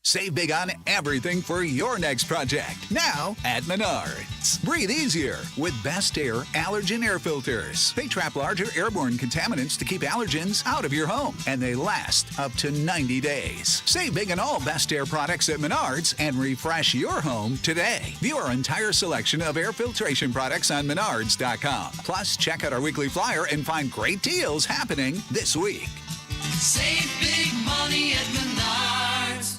Save big on everything for your next project. Now at Menards. Breathe easier with Best Air allergen air filters. They trap larger airborne contaminants to keep allergens out of your home, and they last up to 90 days. Save big on all Best Air products at Menards and refresh your home today. View our entire selection of air filtration products on Menards.com. Plus, check out our weekly flyer and find great deals happening this week. Save big money at Menards.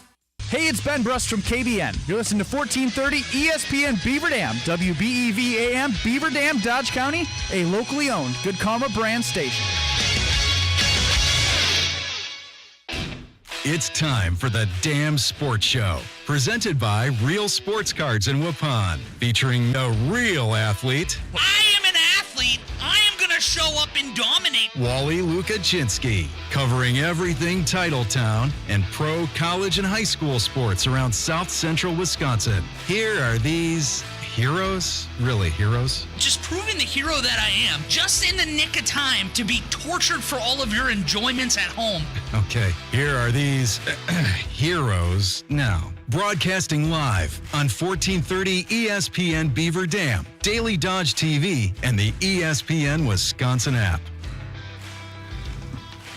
Hey, it's Ben Brust from KBN. You're listening to 1430 ESPN Beaver Dam, WBEV-AM, Beaver Dam, Dodge County, a locally owned Good Karma brand station. It's time for the Damn Sports Show, presented by Real Sports Cards in Waupun, featuring a real athlete. I am an athlete. I am going to show up and dominate. Wally Lukaczynski, covering everything Titletown and pro college and high school sports around South Central Wisconsin. Here are these heroes, really heroes? Just proving the hero that I am, just in the nick of time to be tortured for all of your enjoyments at home. Okay, here are these heroes now. Broadcasting live on 1430 ESPN Beaver Dam, Daily Dodge TV, and the ESPN Wisconsin app.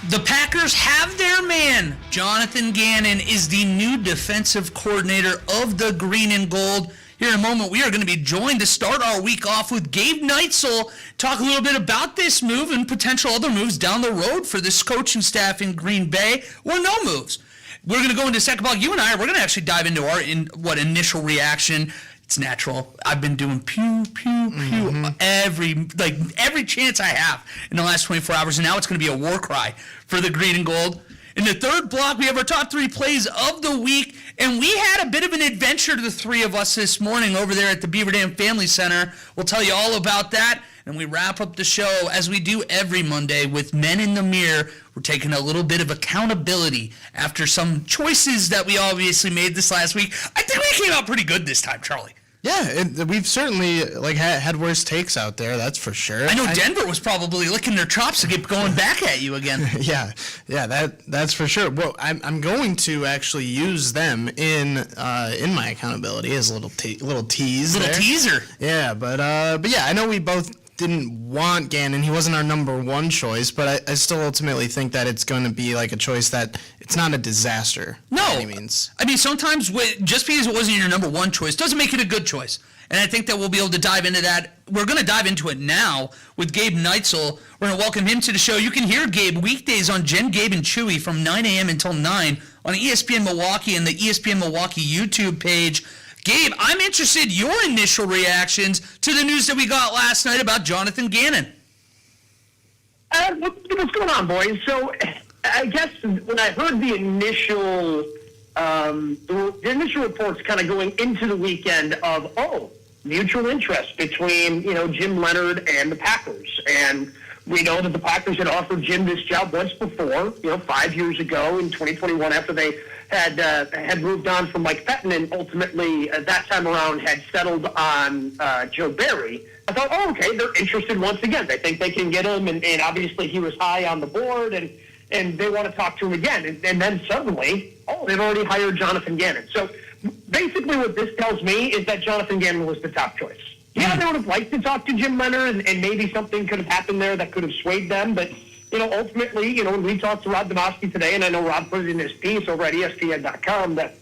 The Packers have their man. Jonathan Gannon is the new defensive coordinator of the Green and Gold. Here in a moment, we are going to be joined to start our week off with Gabe Neitzel, talk a little bit about this move and potential other moves down the road for this coaching staff in Green Bay, or no moves. We're going to go into second block. You and I, we're going to actually dive into our initial reaction. It's natural. I've been doing pew, pew, pew every chance I have in the last 24 hours, and now it's going to be a war cry for the Green and Gold. In the third block, we have our top three plays of the week, and we had a bit of an adventure, the three of us, this morning over there at the Beaver Dam Family Center. We'll tell you all about that, and we wrap up the show, as we do every Monday, with Men in the Mirror. We're taking a little bit of accountability after some choices that we obviously made this last week. I think we came out pretty good this time, Charlie. Yeah, we've certainly had worse takes out there, that's for sure. I know Denver was probably licking their chops to get going back at you again. Yeah, that's for sure. Well, I'm going to actually use them in my accountability as a little tease. Little teaser. Yeah, but yeah, I know we both didn't want Gannon. He wasn't our number one choice, but I still ultimately think that it's going to be like a choice that it's not a disaster. No. By any means. I mean, sometimes just because it wasn't your number one choice doesn't make it a good choice. And I think that we'll be able to dive into that. We're going to dive into it now with Gabe Neitzel. We're going to welcome him to the show. You can hear Gabe weekdays on Jen, Gabe, and Chewy from 9 a.m. until 9 on ESPN Milwaukee and the ESPN Milwaukee YouTube page. Gabe, I'm interested in your initial reactions to the news that we got last night about Jonathan Gannon. What's going on, boys? So, I guess when I heard the initial reports kind of going into the weekend of, mutual interest between, Jim Leonhard and the Packers. And we know that the Packers had offered Jim this job once before, 5 years ago in 2021 after they had moved on from Mike Pettin and ultimately that time around had settled on Joe Barry. I thought, okay, they're interested once again. They think they can get him, and obviously he was high on the board, and they want to talk to him again. And then suddenly, they've already hired Jonathan Gannon. So basically what this tells me is that Jonathan Gannon was the top choice. Yeah, they would have liked to talk to Jim Leonhard, and maybe something could have happened there that could have swayed them, but ultimately, when we talked to Rob Domofsky today, and I know Rob put it in his piece over at ESPN.com, that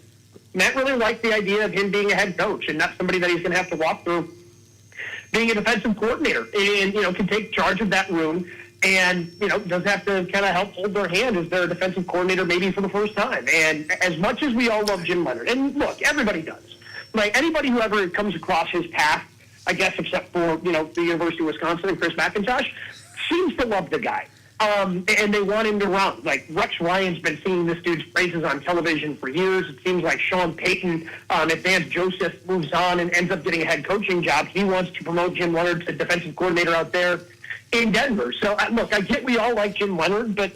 Matt really liked the idea of him being a head coach and not somebody that he's going to have to walk through being a defensive coordinator and, can take charge of that room and, does have to kind of help hold their hand as their defensive coordinator maybe for the first time. And as much as we all love Jim Leonhard, and look, everybody does. Like, anybody who ever comes across his path, I guess except for, the University of Wisconsin and Chris McIntosh, seems to love the guy. And they want him to run. Like, Rex Ryan's been singing this dude's praises on television for years. It seems like Sean Payton, if Vance Joseph moves on and ends up getting a head coaching job, he wants to promote Jim Leonhard to defensive coordinator out there in Denver. So, look, I get we all like Jim Leonhard, but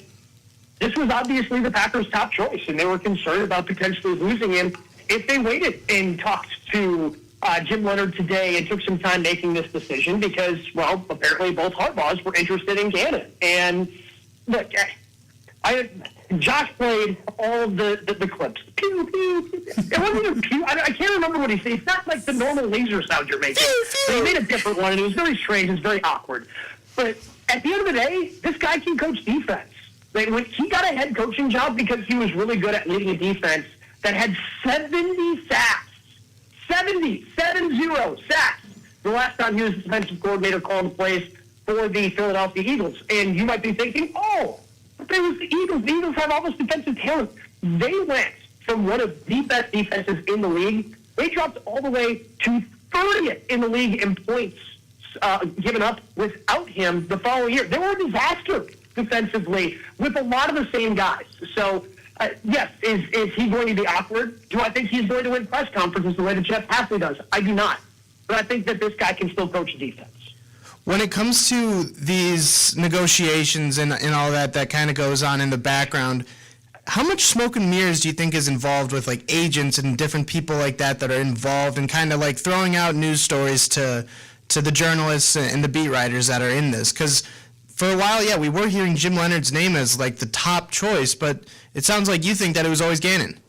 this was obviously the Packers' top choice, and they were concerned about potentially losing him if they waited and talked to Jim Leonhard today and took some time making this decision because, apparently both Harbaughs were interested in Gannon. And look, Josh played all the clips. Pew, pew. It wasn't even pew. I can't remember what he said. It's not like the normal laser sound you're making. So he made a different one, and it was very strange. It was very awkward. But at the end of the day, this guy can coach defense. Like, when he got a head coaching job because he was really good at leading a defense that had 70 sacks. 70 sacks. The last time he was the defensive coordinator calling the plays for the Philadelphia Eagles. And you might be thinking, oh, but it was the Eagles. The Eagles have all this defensive talent. They went from one of the best defenses in the league. They dropped all the way to 30th in the league in points given up without him the following year. They were a disaster defensively with a lot of the same guys. So, yes, is he going to be awkward? Do I think he's going to win press conferences the way that Jeff Hafley does? I do not. But I think that this guy can still coach defense. When it comes to these negotiations and all that kind of goes on in the background, how much smoke and mirrors do you think is involved with like agents and different people like that are involved and kind of like throwing out news stories to the journalists and the beat writers that are in this? Because for a while, yeah, we were hearing Jim Leonard's name as like the top choice, but it sounds like you think that it was always Gannon.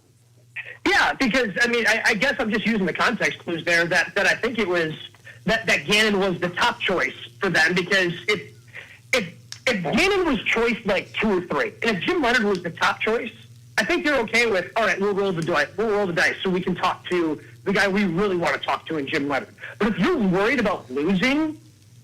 Yeah, because, I mean, I guess I'm just using the context clues there that I think it was that Gannon was the top choice for them, because if Gannon was choice like 2 or 3, and if Jim Leonard was the top choice, I think they're okay with, all right, we'll roll the dice so we can talk to the guy we really want to talk to in Jim Leonard. But if you're worried about losing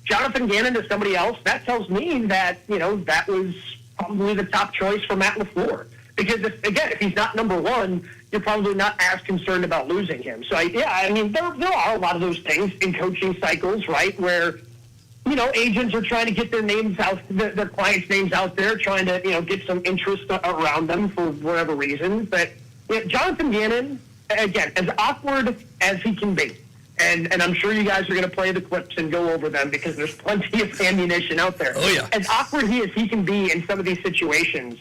Jonathan Gannon to somebody else, that tells me that, that was probably the top choice for Matt LaFleur. Because, if he's not number one, you're probably not as concerned about losing him. So, there are a lot of those things in coaching cycles, right, where, agents are trying to get their names out, their clients' names out there, trying to, get some interest around them for whatever reason. But Jonathan Gannon, again, as awkward as he can be, and I'm sure you guys are going to play the clips and go over them because there's plenty of ammunition out there. Oh, yeah. As awkward as he can be in some of these situations,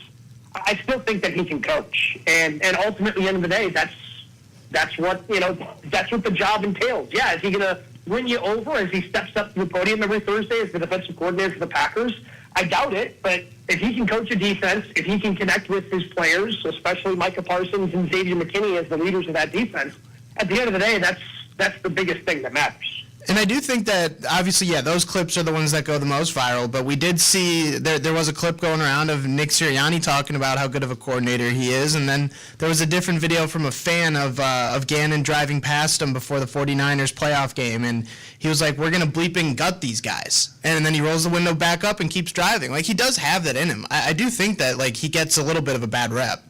I still think that he can coach, and ultimately, at the end of the day, that's what the job entails. Yeah, is he going to win you over as he steps up to the podium every Thursday as the defensive coordinator for the Packers? I doubt it, but if he can coach a defense, if he can connect with his players, especially Micah Parsons and Xavier McKinney as the leaders of that defense, at the end of the day, that's the biggest thing that matters. And I do think that, obviously, yeah, those clips are the ones that go the most viral, but we did see, there was a clip going around of Nick Sirianni talking about how good of a coordinator he is, and then there was a different video from a fan of Gannon driving past him before the 49ers playoff game, and he was like, we're going to bleeping gut these guys. And then he rolls the window back up and keeps driving. Like, he does have that in him. I do think that, like, he gets a little bit of a bad rep.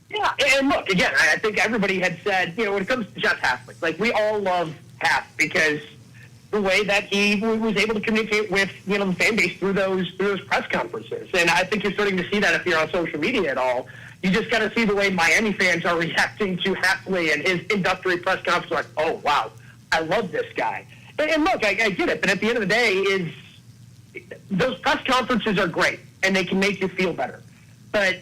Yeah, and look, again, I think everybody had said, when it comes to Jeff Hafley, like, we all love Haf because the way that he was able to communicate with, the fan base through those press conferences. And I think you're starting to see that if you're on social media at all. You just got to see the way Miami fans are reacting to Hafley and his introductory press conference. Like, oh, wow, I love this guy. And look, I get it, but at the end of the day, those press conferences are great, and they can make you feel better. But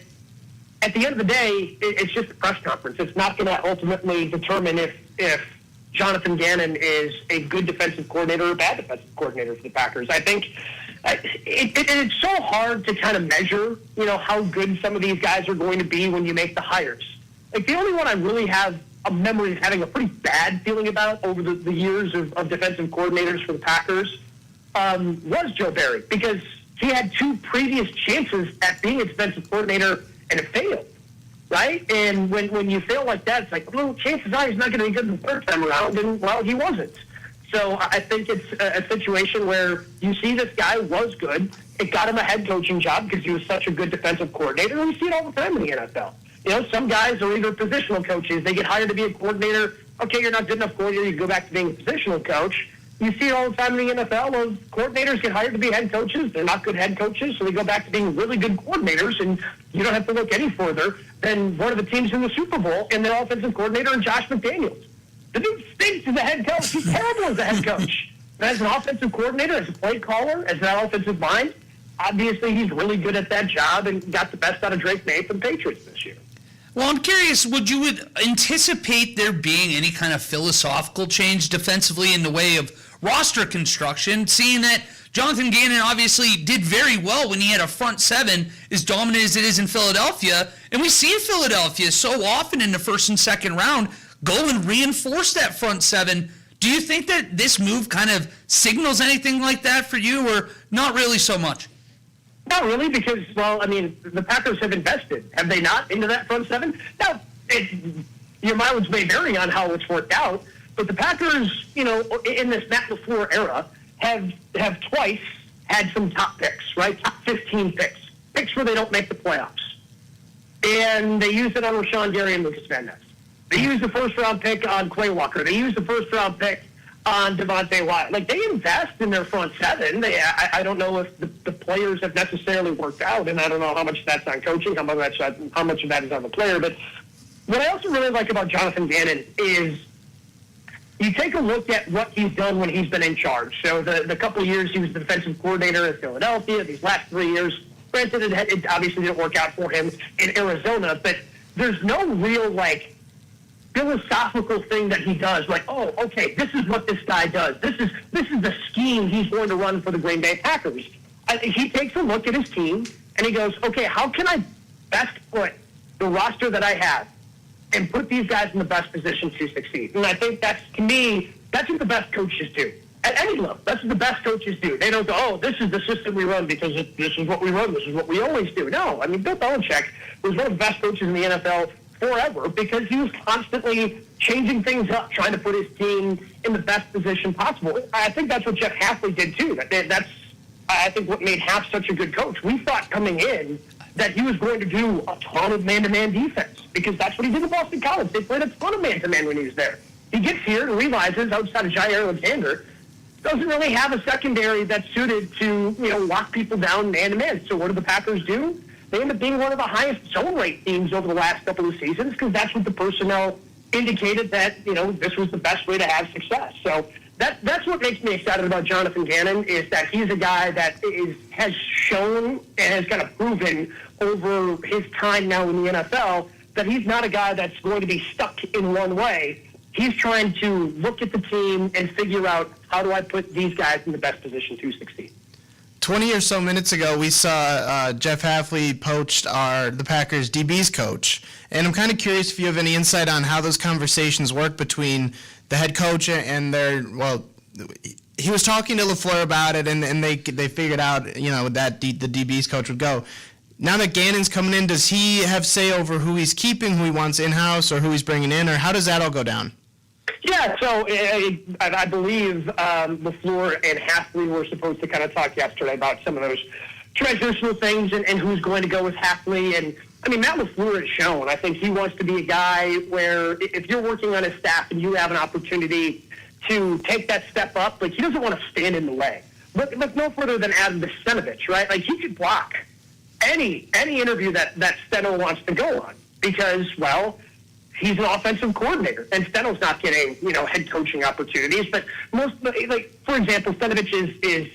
at the end of the day, it's just a press conference. It's not going to ultimately determine if Jonathan Gannon is a good defensive coordinator or a bad defensive coordinator for the Packers. I think it's so hard to kind of measure, how good some of these guys are going to be when you make the hires. Like, the only one I really have a memory of having a pretty bad feeling about over the years of defensive coordinators for the Packers was Joe Barry, because he had 2 previous chances at being a defensive coordinator and it failed. Right? And when you fail like that, it's like, well, chances are he's not going to be good the third time around, and, well, he wasn't. So I think it's a situation where you see this guy was good. It got him a head coaching job because he was such a good defensive coordinator, and we see it all the time in the NFL. Some guys are either positional coaches. They get hired to be a coordinator. Okay, you're not good enough coordinator. You go back to being a positional coach. You see it all the time in the NFL of coordinators get hired to be head coaches. They're not good head coaches, so they go back to being really good coordinators, and you don't have to look any further than one of the teams in the Super Bowl and their offensive coordinator, and Josh McDaniels. The dude stinks as a head coach. He's terrible as a head coach. But as an offensive coordinator, as a play caller, as that offensive mind, obviously he's really good at that job and got the best out of Drake May from the Patriots this year. Well, I'm curious, would you anticipate there being any kind of philosophical change defensively in the way of roster construction, seeing that Jonathan Gannon obviously did very well when he had a front seven as dominant as it is in Philadelphia. And we see Philadelphia so often in the first and second round go and reinforce that front seven. Do you think that this move kind of signals anything like that for you, or not really so much? Not really, because, well, I mean, the Packers have invested, have they not, into that front seven? Now, your mileage may vary on how it's worked out, but the Packers, you know, in this Matt LaFleur era, have twice had some top picks, right? Top 15 picks where they don't make the playoffs. And they used it on Rashawn Gary and Lucas Van Ness. They used the first-round pick on Quay Walker. They used the first-round pick on Devontae Wyatt. Like, they invest in their front seven. I don't know if the players have necessarily worked out, and I don't know how much that's on coaching, how much of that is on the player. But what I also really like about Jonathan Gannon is you take a look at what he's done when he's been in charge. So the couple of years he was the defensive coordinator in Philadelphia, these last 3 years, granted it obviously didn't work out for him in Arizona, but there's no real, like, philosophical thing that he does. Like, oh, okay, this is what this guy does. This is the scheme he's going to run for the Green Bay Packers. He takes a look at his team, and he goes, okay, how can I best put the roster that I have and put these guys in the best position to succeed? And I think that's, to me, that's what the best coaches do. At any level, that's what the best coaches do. They don't go, oh, this is the system we run because this is what we run, this is what we always do. No, I mean, Bill Belichick was one of the best coaches in the NFL forever because he was constantly changing things up, trying to put his team in the best position possible. I think that's what Jeff Hafley did, too. That's, I think, what made Haf such a good coach. We thought coming in that he was going to do a ton of man-to-man defense because that's what he did in Boston College. They played a ton of man-to-man when he was there. He gets here and realizes, outside of Jair Alexander, doesn't really have a secondary that's suited to, you know, lock people down man-to-man. So what do the Packers do? They end up being one of the highest zone rate teams over the last couple of seasons because that's what the personnel indicated that, you know, this was the best way to have success. So that's what makes me excited about Jonathan Gannon is that he's a guy that has shown and has kind of proven over his time now in the NFL that he's not a guy that's going to be stuck in one way. He's trying to look at the team and figure out how do I put these guys in the best position to succeed. 20 or so minutes ago, we saw Jeff Hafley poached the Packers DB's coach. And I'm kind of curious if you have any insight on how those conversations work between the head coach and he was talking to LaFleur about it, and they figured out, you know, that the DB's coach would go. Now that Gannon's coming in, does he have say over who he's keeping, who he wants in-house, or who he's bringing in, or how does that all go down? Yeah, so I believe LaFleur and Hafley were supposed to kind of talk yesterday about some of those transitional things and who's going to go with Hafley. And, I mean, Matt LaFleur has shown. I think he wants to be a guy where if you're working on his staff and you have an opportunti to take that step up, like, he doesn't want to stand in the way. Look no further than Adam Bistenovich, right? Like, he could block any interview that Steno wants to go on because, well, he's an offensive coordinator, and Steno's not getting, you know, head coaching opportunities. But like, for example, Stenovich is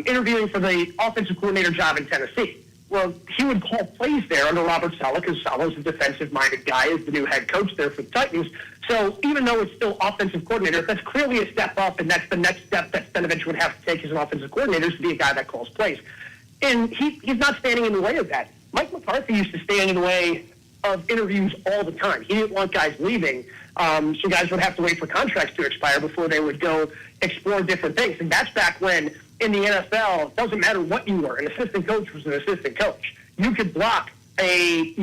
interviewing for the offensive coordinator job in Tennessee. Well, he would call plays there under Robert Saleh because Saleh's a defensive-minded guy, is the new head coach there for the Titans. So even though it's still offensive coordinator, that's clearly a step up, and that's the next step that Stenovich would have to take as an offensive coordinator is to be a guy that calls plays. And he's not standing in the way of that. Mike McCarthy used to stand in the way of interviews all the time. He didn't want guys leaving. So guys would have to wait for contracts to expire before they would go explore different things. And that's back when in the NFL, it doesn't matter what you were. An assistant coach was an assistant coach. You could block a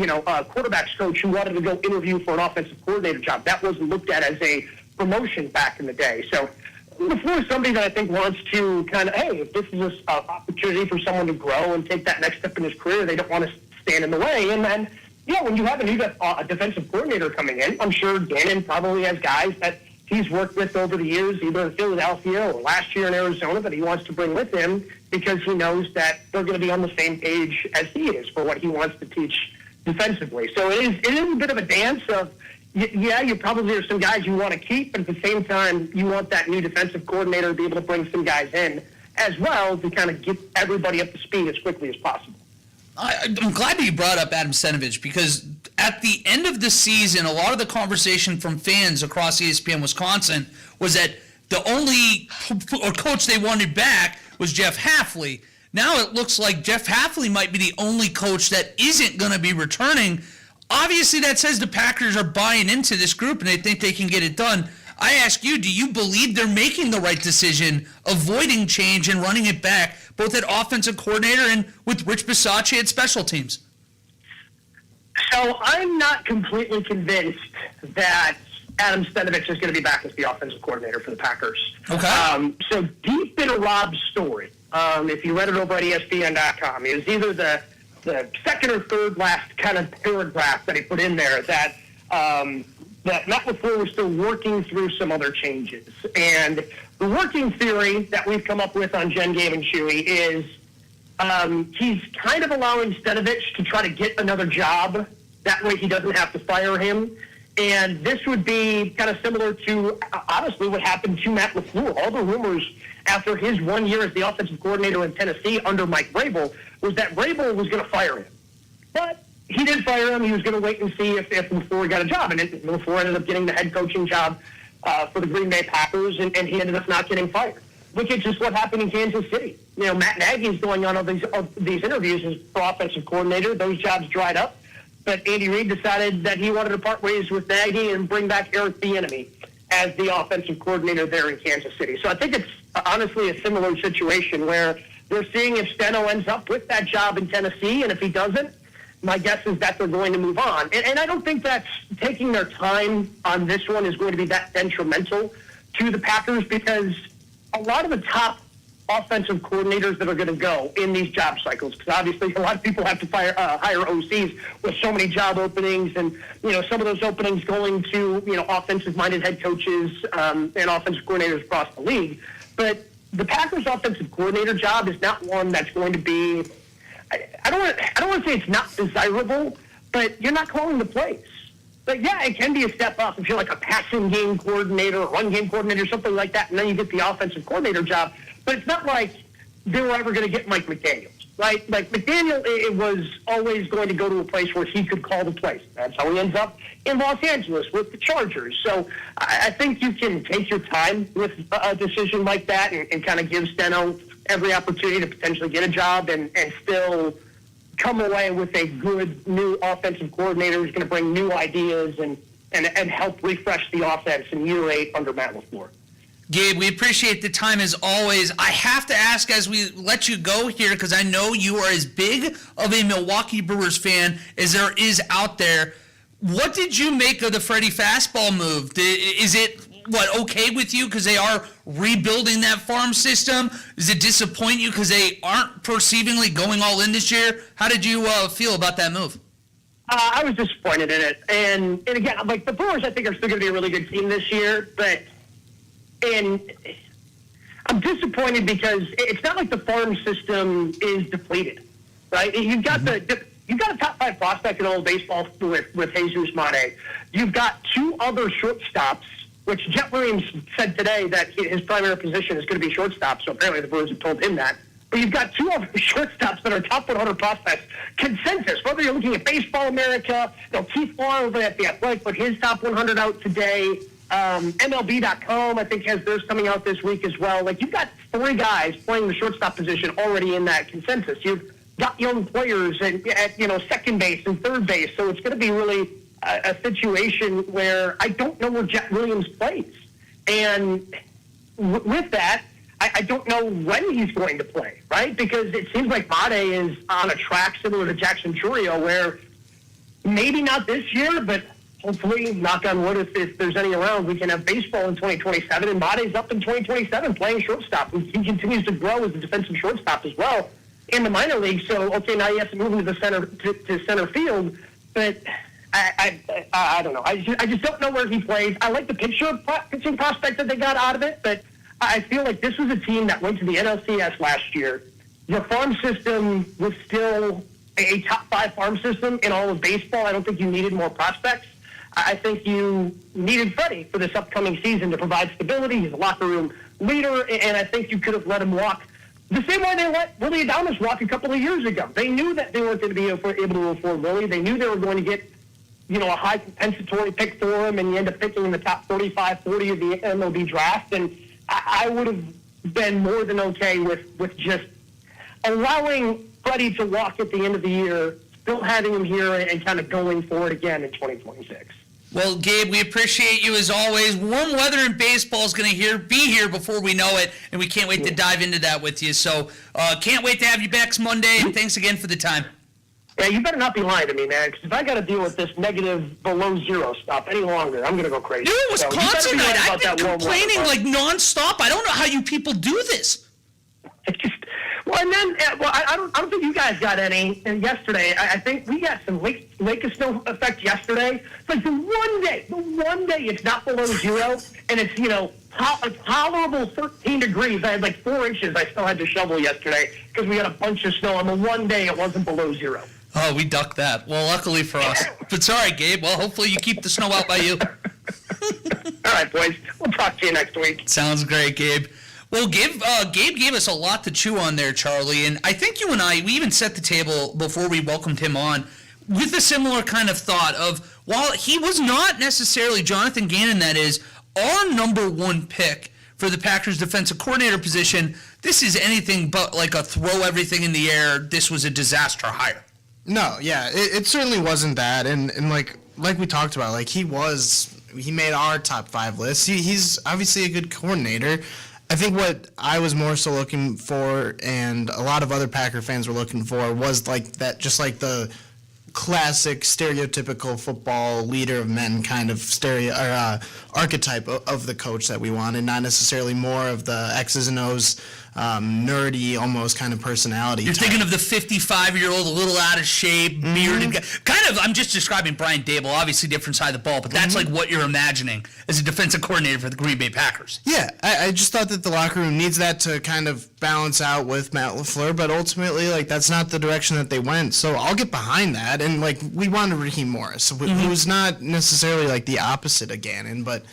quarterback's coach who wanted to go interview for an offensive coordinator job. That wasn't looked at as a promotion back in the day. So LaFleur is somebody that I think wants to kind of, hey, if this is an opportunity for someone to grow and take that next step in his career, they don't want to stand in the way. And then, yeah, when you have a new defensive coordinator coming in, I'm sure Gannon probably has guys that he's worked with over the years, either in Philadelphia or last year in Arizona, that he wants to bring with him because he knows that they're going to be on the same page as he is for what he wants to teach defensively. So it is a bit of a dance of, yeah, you probably are some guys you want to keep, but at the same time, you want that new defensive coordinator to be able to bring some guys in as well to kind of get everybody up to speed as quickly as possible. I'm glad that you brought up Adam Bistenovich because at the end of the season, a lot of the conversation from fans across ESPN Wisconsin was that the only coach they wanted back was Jeff Hafley. Now it looks like Jeff Hafley might be the only coach that isn't going to be returning. Obviously, that says the Packers are buying into this group and they think they can get it done. I ask you, do you believe they're making the right decision, avoiding change and running it back, both at offensive coordinator and with Rich Bisaccia at special teams? So I'm not completely convinced that Adam Stenavich is going to be back as the offensive coordinator for the Packers. Okay. So deep into Rob's story, if you read it over at ESPN.com, it was either the second or third last kind of paragraph that he put in there that that Matt LaFleur was still working through some other changes. And the working theory that we've come up with on Jen, Gabe, and Chewy is he's kind of allowing Stenavich to try to get another job. That way he doesn't have to fire him. And this would be kind of similar to, honestly, what happened to Matt LaFleur. All the rumors after his 1 year as the offensive coordinator in Tennessee under Mike Vrabel was that Vrabel was going to fire him. But he did fire him. He was going to wait and see if LaFleur got a job. And LaFleur ended up getting the head coaching job for the Green Bay Packers, and he ended up not getting fired. Which is just what happened in Kansas City. You know, Matt Nagy's going on all these interviews as for offensive coordinator. Those jobs dried up. But Andy Reid decided that he wanted to part ways with Nagy and bring back Eric Bieniemy as the offensive coordinator there in Kansas City. So I think it's honestly a similar situation where they're seeing if Steno ends up with that job in Tennessee, and if he doesn't, my guess is that they're going to move on. And I don't think that's taking their time on this one is going to be that detrimental to the Packers, because a lot of the top offensive coordinators that are going to go in these job cycles, because obviously a lot of people have to hire OCs with so many job openings, and some of those openings going to offensive-minded head coaches and offensive coordinators across the league. But the Packers' offensive coordinator job is not one that's going to be. I don't want to say it's not desirable, but you're not calling the plays. But yeah, it can be a step up if you're like a passing game coordinator, a run game coordinator, something like that, and then you get the offensive coordinator job. But it's not like they were ever going to get Mike McDaniel, right? Like McDaniel, it was always going to go to a place where he could call the plays. That's how he ends up in Los Angeles with the Chargers. So I think you can take your time with a decision like that and kind of give Steno every opportunity to potentially get a job and still come away with a good new offensive coordinator who's going to bring new ideas and help refresh the offense in year 8 under Matt LaFleur. Gabe, we appreciate the time as always. I have to ask as we let you go here, because I know you are as big of a Milwaukee Brewers fan as there is out there. What did you make of the Freddie fastball move? Is it, okay with you because they are rebuilding that farm system? Does it disappoint you because they aren't perceivingly going all in this year? How did you feel about that move? I was disappointed in it. And again, like the Brewers, I think are still going to be a really good team this year, but I'm disappointed because it's not like the farm system is depleted, right? You've got you've got a top 5 prospect in all of baseball with Jesus Mate. You've got 2 other shortstops, which Jet Williams said today that his primary position is going to be shortstop. So apparently the Brewers have told him that. But you've got 2 other shortstops that are top 100 prospects. Consensus, whether you're looking at Baseball America, Keith Farr over at The Athletic put his top 100 out today. MLB.com, I think, has theirs coming out this week as well. Like, you've got 3 guys playing the shortstop position already in that consensus. You've got young players at second base and third base. So it's going to be really a situation where I don't know where Jet Williams plays. And with that, I don't know when he's going to play, right? Because it seems like Mate is on a track similar to Jackson Chourio, where maybe not this year, but hopefully, knock on wood, if there's any around, we can have baseball in 2027, and Mate's up in 2027 playing shortstop. He continues to grow as a defensive shortstop as well in the minor league. So, okay, now he has to move into the center to center field, but I don't know. I just don't know where he plays. I like the pitching prospect that they got out of it, but I feel like this was a team that went to the NLCS last year. The farm system was still a top 5 farm system in all of baseball. I don't think you needed more prospects. I think you needed Freddie for this upcoming season to provide stability. He's a locker room leader, and I think you could have let him walk the same way they let Willie Adames walk a couple of years ago. They knew that they weren't going to be able to afford Willie. They knew they were going to get, a high compensatory pick for him, and you end up picking in the top 35, 40 of the MLB draft. And I would have been more than okay with just allowing Freddie to walk at the end of the year, still having him here and kind of going for it again in 2026. Well, Gabe, we appreciate you as always. Warm weather in baseball is going to be here before we know it, and we can't wait to dive into that with you. So can't wait to have you back Monday, and thanks again for the time. Yeah, you better not be lying to me, man, because if I got to deal with this negative below zero stuff any longer, I'm going to go crazy. Dude, it was Wisconsin night. I've been complaining like nonstop. I don't know how you people do this. It's just, well, and then, I don't think you guys got any. And yesterday, I think we got some lake of snow effect yesterday. It's like the one day it's not below zero, and it's, a tolerable 13 degrees. I had like 4 inches I still had to shovel yesterday because we had a bunch of snow. On the one day it wasn't below zero. Oh, we ducked that. Well, luckily for us. But sorry, Gabe. Well, hopefully you keep the snow out by you. All right, boys. We'll talk to you next week. Sounds great, Gabe. Well, Gabe gave us a lot to chew on there, Charlie. And I think you and I, we even set the table before we welcomed him on with a similar kind of thought of, while he was not necessarily Jonathan Gannon, that is, our number one pick for the Packers defensive coordinator position, this is anything but like a throw everything in the air, this was a disaster hire. No, yeah, it certainly wasn't that, and like we talked about, like he made our top 5 list. He's obviously a good coordinator. I think what I was more so looking for, and a lot of other Packer fans were looking for, was like that, just like the classic stereotypical football leader of men kind of archetype of the coach that we wanted, not necessarily more of the X's and O's nerdy almost kind of personality. You're thinking of the 55-year-old, a little out of shape, bearded guy. Kind of, I'm just describing Brian Dable, obviously different side of the ball, but that's like what you're imagining as a defensive coordinator for the Green Bay Packers. Yeah, I just thought that the locker room needs that to kind of balance out with Matt LaFleur, but ultimately, like, that's not the direction that they went. So I'll get behind that. And, like, we wanted Raheem Morris, who's not necessarily, like, the opposite of Gannon, but,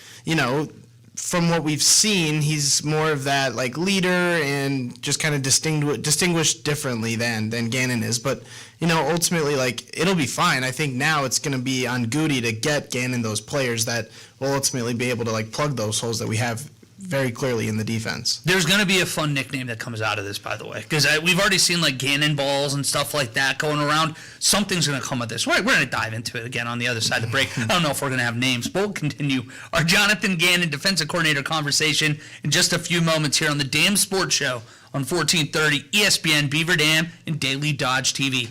from what we've seen, he's more of that like leader and just kind of distinguished differently than Gannon is. But ultimately, like, it'll be fine. I think now it's going to be on Goody to get Gannon those players that will ultimately be able to like plug those holes that we have very clearly in the defense. There's going to be a fun nickname that comes out of this, by the way, because we've already seen like Gannon balls and stuff like that going around. Something's going to come of this. We're going to dive into it again on the other side of the break. I don't know if we're going to have names, but we'll continue our Jonathan Gannon defensive coordinator conversation in just a few moments here on the Dam Sports Show on 1430 ESPN Beaver Dam and Daily Dodge TV.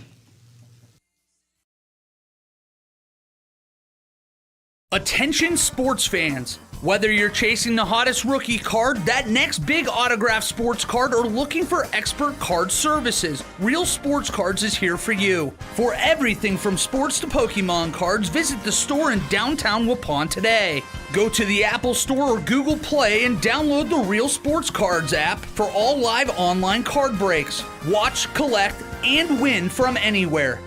Attention sports fans. Whether you're chasing the hottest rookie card, that next big autographed sports card, or looking for expert card services, Real Sports Cards is here for you. For everything from sports to Pokemon cards, visit the store in downtown Waupun today. Go to the Apple Store or Google Play and download the Real Sports Cards app for all live online card breaks. Watch, collect, and win from anywhere.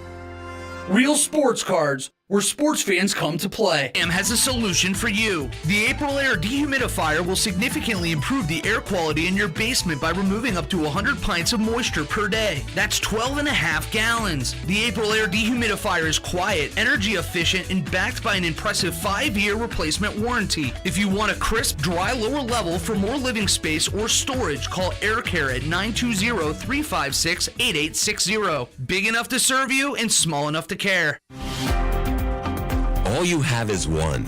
Real Sports Cards, where sports fans come to play. AM has a solution for you. The April Air Dehumidifier will significantly improve the air quality in your basement by removing up to 100 pints of moisture per day. That's 12.5 gallons. The April Air Dehumidifier is quiet, energy efficient, and backed by an impressive 5-year replacement warranty. If you want a crisp, dry lower level for more living space or storage, call Air Care at 920-356-8860. Big enough to serve you and small enough to care. All you have is one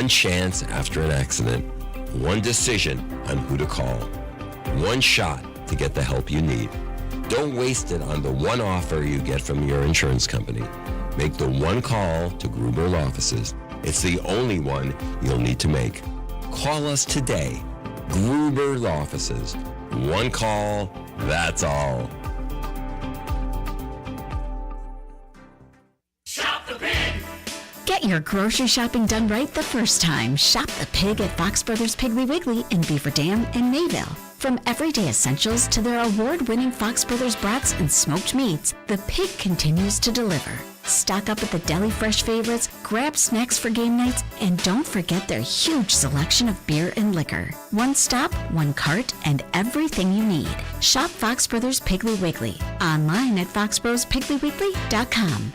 chance after an accident, one decision on who to call, one shot to get the help you need. Don't waste it on the one offer you get from your insurance company. Make the one call to Gruber Law Offices. It's the only one you'll need to make. Call us today. Gruber Law Offices. One call, that's all. Get your grocery shopping done right the first time. Shop the Pig at Fox Brothers Piggly Wiggly in Beaver Dam and Mayville. From everyday essentials to their award-winning Fox Brothers brats and smoked meats, the Pig continues to deliver. Stock up at the deli fresh favorites, grab snacks for game nights, and don't forget their huge selection of beer and liquor. One stop, one cart, and everything you need. Shop Fox Brothers Piggly Wiggly online at foxbrospigglywwiggly.com.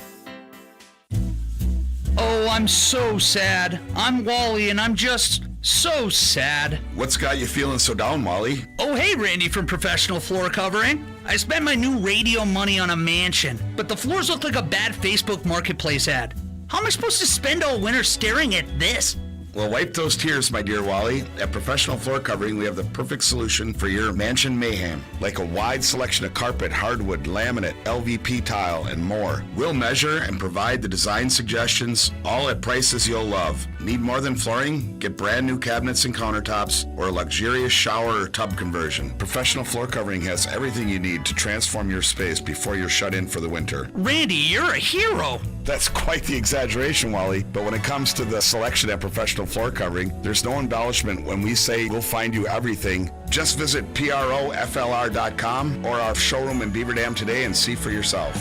Oh, I'm so sad. I'm Wally, and I'm just So sad. What's got you feeling so down, Molly? Oh, hey, Randy from Professional Floor Covering. I spent my new radio money on a mansion, but the floors look like a bad Facebook Marketplace ad. How am I supposed to spend all winter staring at this? Well, wipe those tears, my dear Wally. At Professional Floor Covering, we have the perfect solution for your mansion mayhem. Like a wide selection of carpet, hardwood, laminate, LVP tile, and more. We'll measure and provide the design suggestions, all at prices you'll love. Need more than flooring? Get brand new cabinets and countertops or a luxurious shower or tub conversion. Professional Floor Covering has everything you need to transform your space before you're shut in for the winter. Randy, you're a hero. That's quite the exaggeration, Wally. But when it comes to the selection at Professional Floor Covering, there's no embellishment when we say we'll find you everything. Just visit PROFLR.com or our showroom in Beaver Dam today and see for yourself.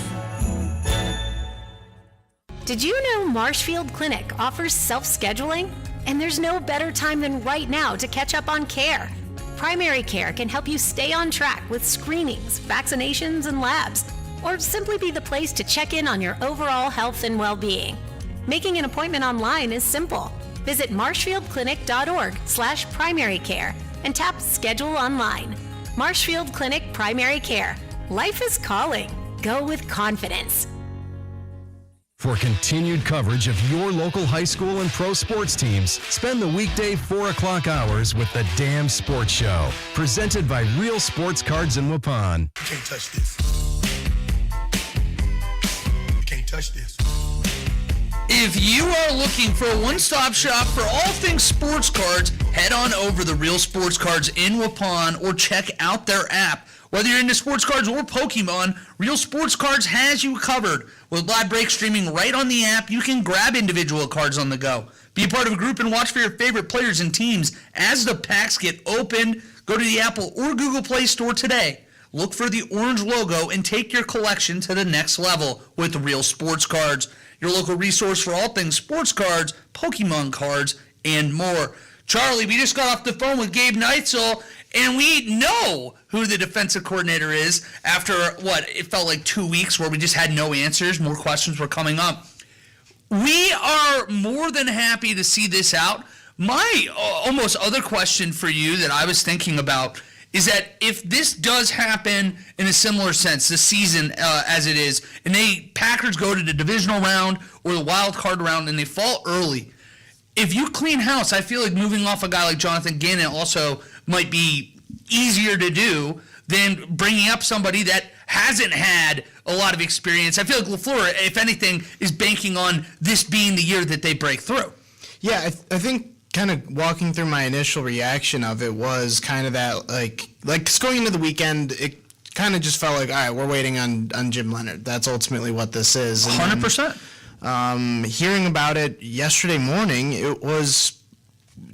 Did you know Marshfield Clinic offers self-scheduling? And there's no better time than right now to catch up on care. Primary care can help you stay on track with screenings, vaccinations, and labs, or simply be the place to check in on your overall health and well-being. Making an appointment online is simple. Visit marshfieldclinic.org/primary care and tap Schedule Online. Marshfield Clinic Primary Care. Life is calling. Go with confidence. For continued coverage of your local high school and pro sports teams, spend the weekday 4 o'clock hours with the Damn Sports Show. Presented by Real Sports Cards in Waupun. You can't touch this. You can't touch this. If you are looking for a one-stop shop for all things sports cards, head on over to Real Sports Cards in Waupun or check out their app. Whether you're into sports cards or Pokemon, Real Sports Cards has you covered. With live break streaming right on the app, you can grab individual cards on the go. Be a part of a group and watch for your favorite players and teams as the packs get opened. Go to the Apple or Google Play Store today. Look for the orange logo and take your collection to the next level with Real Sports Cards, your local resource for all things sports cards, Pokemon cards, and more. Charlie, we just got off the phone with Gabe Neitzel, and we know who the defensive coordinator is after, it felt like 2 weeks where we just had no answers. More questions were coming up. We are more than happy to see this out. My almost other question for you that I was thinking about is that if this does happen in a similar sense, the season as it is, and Packers go to the divisional round or the wild card round and they fall early, if you clean house, I feel like moving off a guy like Jonathan Gannon also might be easier to do than bringing up somebody that hasn't had a lot of experience. I feel like LaFleur, if anything, is banking on this being the year that they break through. Yeah, I think kind of walking through my initial reaction of it was kind of that, like going into the weekend, it kind of just felt like, all right, we're waiting on Jim Leonard. That's ultimately what this is. And 100%. Hearing about it yesterday morning, it was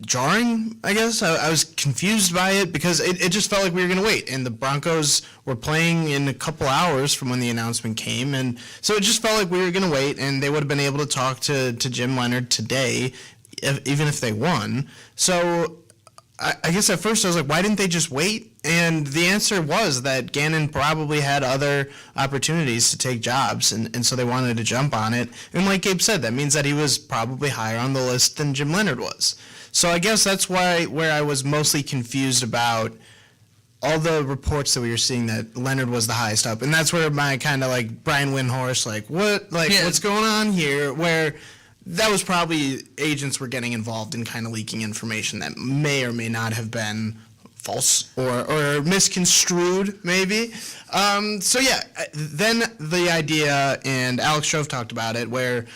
jarring, I guess. I was confused by it because it just felt like we were going to wait. And the Broncos were playing in a couple hours from when the announcement came. And so it just felt like we were going to wait, and they would have been able to talk to Jim Leonard today, even if they won. So I guess at first I was like, why didn't they just wait? And the answer was that Gannon probably had other opportunities to take jobs, and so they wanted to jump on it. And like Gabe said, that means that he was probably higher on the list than Jim Leonard was. So I guess that's where I was mostly confused about all the reports that we were seeing that Leonard was the highest up. And that's where my kind of like Brian Windhorst, what's going on here, where that was probably agents were getting involved in kind of leaking information that may or may not have been false or misconstrued, maybe. So yeah, then the idea, and Alex Shrove talked about it, where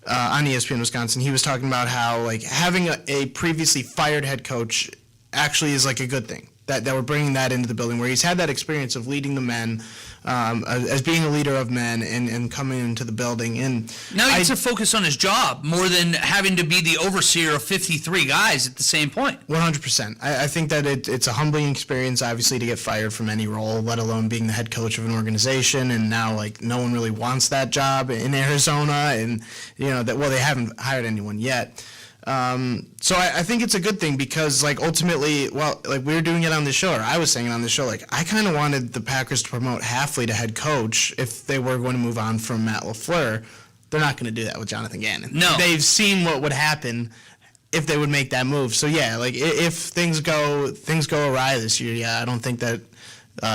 on ESPN Wisconsin, he was talking about how like having a previously fired head coach actually is like a good thing. That we're bringing that into the building, where he's had that experience of leading the men, as being a leader of men, and coming into the building. And now he gets to focus on his job more than having to be the overseer of 53 guys at the same point. 100%. I think that it's a humbling experience, obviously, to get fired from any role, let alone being the head coach of an organization. And now, like, no one really wants that job in Arizona, and they haven't hired anyone yet. So I think it's a good thing because, like, ultimately, we were doing it on the show, or I was saying it on the show, like, I kind of wanted the Packers to promote Halfley to head coach if they were going to move on from Matt LaFleur. They're not going to do that with Jonathan Gannon. No. They've seen what would happen if they would make that move. So yeah, like if things go awry this year, yeah, I don't think that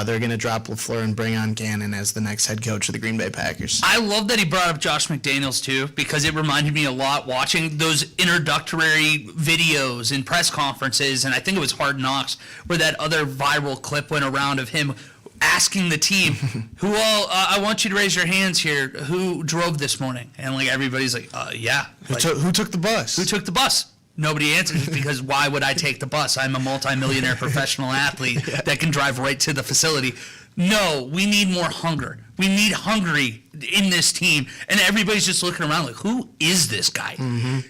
they're going to drop LaFleur and bring on Gannon as the next head coach of the Green Bay Packers. I love that he brought up Josh McDaniels too, because it reminded me a lot watching those introductory videos in press conferences, and I think it was Hard Knocks, where that other viral clip went around of him asking the team, I want you to raise your hands here, who drove this morning? And like everybody's like, yeah. Who took the bus? Who took the bus? Nobody answers because why would I take the bus? I'm a multimillionaire professional athlete that can drive right to the facility. No, we need more hunger. We need hungry in this team. And everybody's just looking around like, who is this guy?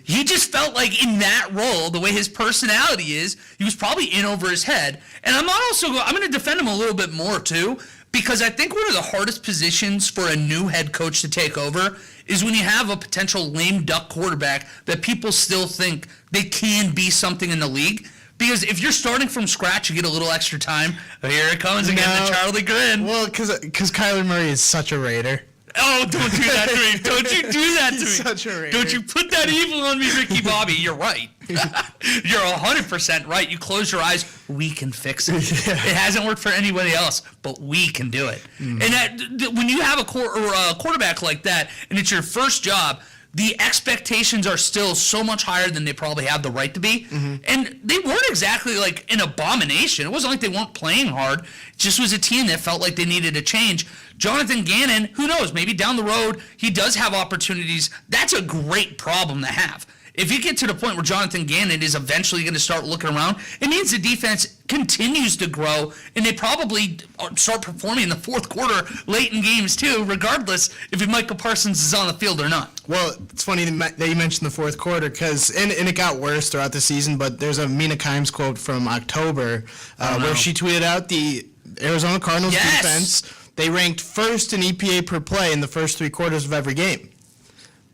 He just felt like in that role, the way his personality is, he was probably in over his head. And I'm going to defend him a little bit more too, because I think one of the hardest positions for a new head coach to take over is when you have a potential lame duck quarterback that people still think they can be something in the league. Because if you're starting from scratch, you get a little extra time. Here it comes again, the Charlie grin. Well, because Kyler Murray is such a Raider. Oh, don't do that to me. Don't you do that to me. He's such a Raider. Don't you put that evil on me, Ricky Bobby. You're right. You're 100% right. You close your eyes, we can fix it. Yeah. It hasn't worked for anybody else, but we can do it. And when you have a quarterback like that, and it's your first job, the expectations are still so much higher than they probably have the right to be. And they weren't exactly like an abomination. It wasn't like they weren't playing hard. It just was a team that felt like they needed a change. Jonathan Gannon, who knows, maybe down the road he does have opportunities. That's a great problem to have. If you get to the point where Jonathan Gannon is eventually going to start looking around, it means the defense continues to grow, and they probably start performing in the fourth quarter, late in games too, regardless if Michael Parsons is on the field or not. Well, it's funny that you mentioned the fourth quarter, because and it got worse throughout the season, but there's a Mina Kimes quote from October where she tweeted out the Arizona Cardinals defense. They ranked first in EPA per play in the first three quarters of every game.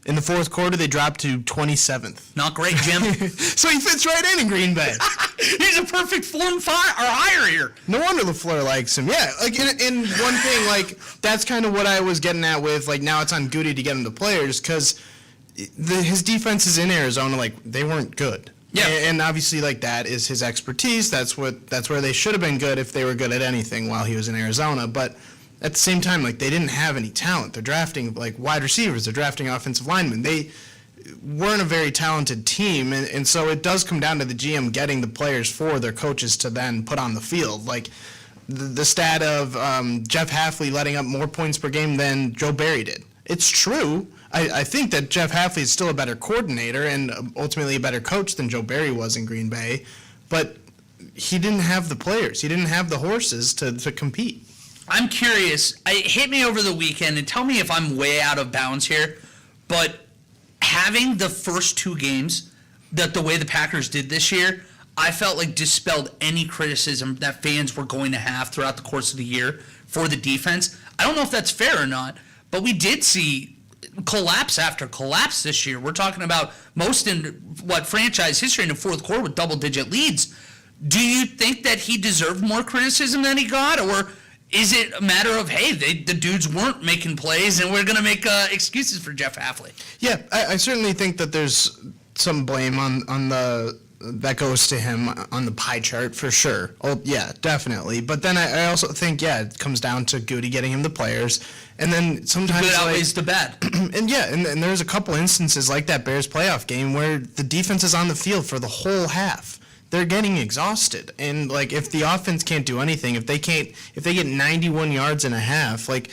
In the fourth quarter, they dropped to 27th. Not great, Jim. So he fits right in Green Bay. He's a perfect form hire here. No wonder LaFleur likes him. Yeah, like in one thing, like that's kind of what I was getting at with, like now it's on Goody to get him the players, because his defenses in Arizona, like they weren't good. Yeah. And obviously, like that is his expertise. That's where they should have been good if they were good at anything while he was in Arizona. But at the same time, like they didn't have any talent. They're drafting like wide receivers. They're drafting offensive linemen. They weren't a very talented team, and so it does come down to the GM getting the players for their coaches to then put on the field. Like the stat of Jeff Hafley letting up more points per game than Joe Barry did. It's true. I think that Jeff Hafley is still a better coordinator and ultimately a better coach than Joe Barry was in Green Bay, but he didn't have the players. He didn't have the horses to compete. I'm curious. Hit me over the weekend and tell me if I'm way out of bounds here, but having the first two games that the way the Packers did this year, I felt like dispelled any criticism that fans were going to have throughout the course of the year for the defense. I don't know if that's fair or not, but we did see collapse after collapse this year. We're talking about most in franchise history in the fourth quarter with double-digit leads. Do you think that he deserved more criticism than he got, or is it a matter of, hey, the dudes weren't making plays and we're going to make excuses for Jeff Hafley? Yeah, I certainly think that there's some blame on that goes to him on the pie chart for sure. Oh, yeah, definitely. But then I also think, it comes down to Goody getting him the players. And then sometimes good outweighs the bad. And and there's a couple instances like that Bears playoff game where the defense is on the field for the whole half. They're getting exhausted, and like if the offense can't do anything, if they get 91 yards in a half, like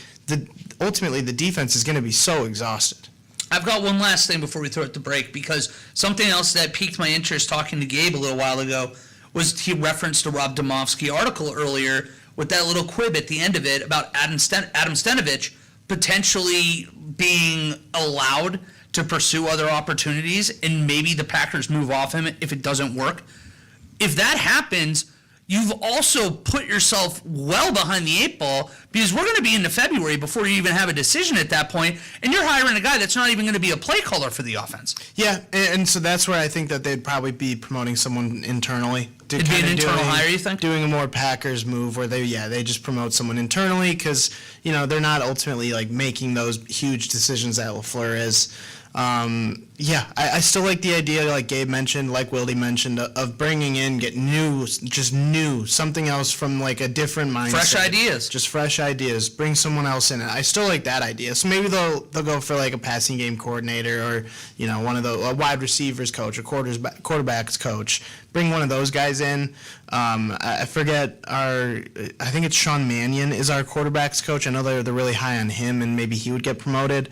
ultimately the defense is going to be so exhausted. I've got one last thing before we throw it to break, because something else that piqued my interest talking to Gabe a little while ago was he referenced a Rob Domofsky article earlier with that little quib at the end of it about Adam Stenavich potentially being allowed to pursue other opportunities, and maybe the Packers move off him if it doesn't work. If that happens, you've also put yourself well behind the eight ball, Because we're going to be into February before you even have a decision at that point, and you're hiring a guy that's not even going to be a play caller for the offense. Yeah, and so that's where I think that they'd probably be promoting someone internally. It'd be an internal hire, you think? Doing a more Packers move where they just promote someone internally because, they're not ultimately like making those huge decisions that LaFleur is. I still like the idea, like Gabe mentioned, like Wildy mentioned, of bringing in, get new, something else from like a different mindset. Fresh ideas. Just fresh ideas. Bring someone else in. I still like that idea. So maybe they'll go for like a passing game coordinator or, one of a wide receivers coach or quarterbacks coach. Bring one of those guys in. I forget I think it's Sean Mannion is our quarterbacks coach. I know they're really high on him and maybe he would get promoted.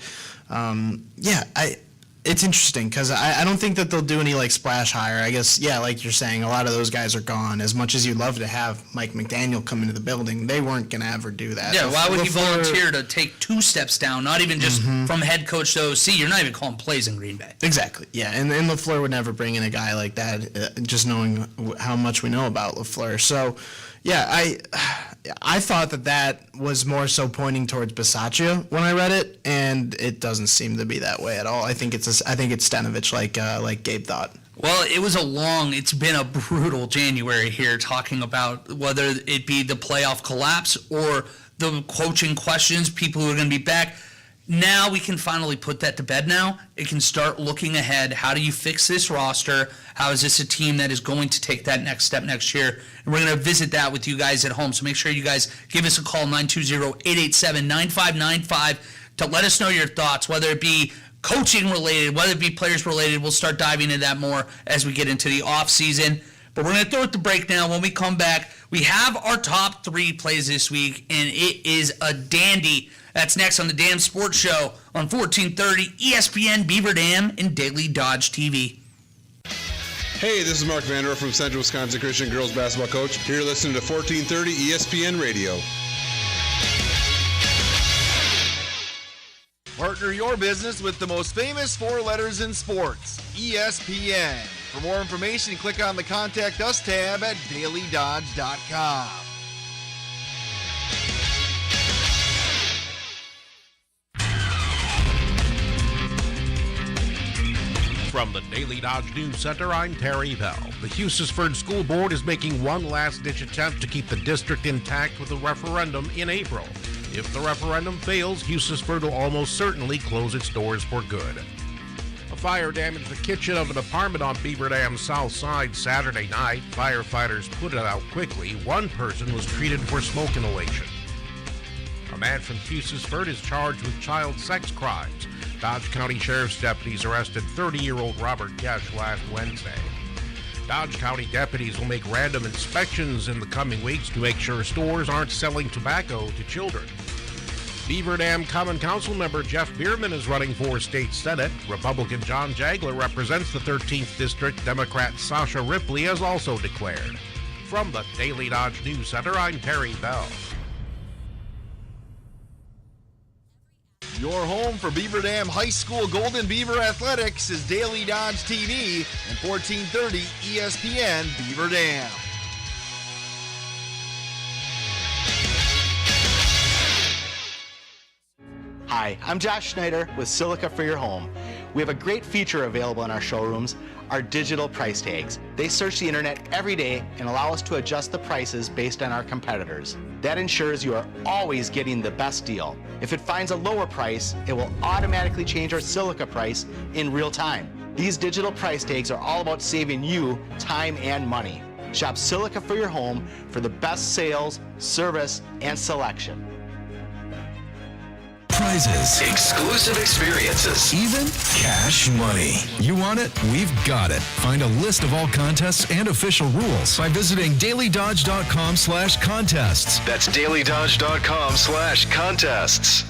It's interesting because I don't think that they'll do any like splash hire. I guess, like you're saying, a lot of those guys are gone. As much as you'd love to have Mike McDaniel come into the building, they weren't going to ever do that. Yeah, why would he volunteer to take 2 steps down, not even just from head coach to OC? You're not even calling plays in Green Bay. Exactly, yeah. And LaFleur would never bring in a guy like that, just knowing how much we know about LaFleur. So, I thought that was more so pointing towards Bisaccia when I read it, and it doesn't seem to be that way at all. I think it's Stanovich, like Gabe thought. Well, it's been a brutal January here, talking about whether it be the playoff collapse or the coaching questions, people who are going to be back. Now we can finally put that to bed now. It can start looking ahead. How do you fix this roster? How is this a team that is going to take that next step next year? And we're going to visit that with you guys at home. So make sure you guys give us a call, 920-887-9595, to let us know your thoughts, whether it be coaching related, whether it be players related. We'll start diving into that more as we get into the off season. But we're going to throw it to break now. When we come back, we have our top 3 plays this week, and it is a dandy. That's next on the Dam Sports Show on 1430 ESPN, Beaver Dam, and Daily Dodge TV. Hey, this is Mark Vanderer from Central Wisconsin Christian Girls Basketball Coach. Here listening to 1430 ESPN Radio. Partner your business with the most famous 4 letters in sports, ESPN. For more information, click on the Contact Us tab at dailydodge.com. From the Daily Dodge News Center, I'm Terry Bell. The Hughesford School Board is making one last-ditch attempt to keep the district intact with a referendum in April. If the referendum fails, Hughesford will almost certainly close its doors for good. A fire damaged the kitchen of an apartment on Beaver Dam's south side Saturday night. Firefighters put it out quickly. One person was treated for smoke inhalation. A man from Hughesford is charged with child sex crimes. Dodge County Sheriff's deputies arrested 30-year-old Robert Gesh last Wednesday. Dodge County deputies will make random inspections in the coming weeks to make sure stores aren't selling tobacco to children. Beaver Dam Common Council member Jeff Bierman is running for state senate. Republican John Jagler represents the 13th District. Democrat Sasha Ripley has also declared. From the Daily Dodge News Center, I'm Terry Bell. Your home for Beaver Dam High School Golden Beaver Athletics is Daily Dodge TV and 1430 ESPN Beaver Dam. Hi, I'm Josh Schneider with Silica for Your Home. We have a great feature available in our showrooms, our digital price tags. They search the internet every day and allow us to adjust the prices based on our competitors. That ensures you are always getting the best deal. If it finds a lower price, it will automatically change our Silica price in real time. These digital price tags are all about saving you time and money. Shop Silica for Your Home for the best sales, service, and selection. Prizes, exclusive experiences, even cash money. You want it? We've got it. Find a list of all contests and official rules by visiting dailydodge.com/contests. That's dailydodge.com/contests.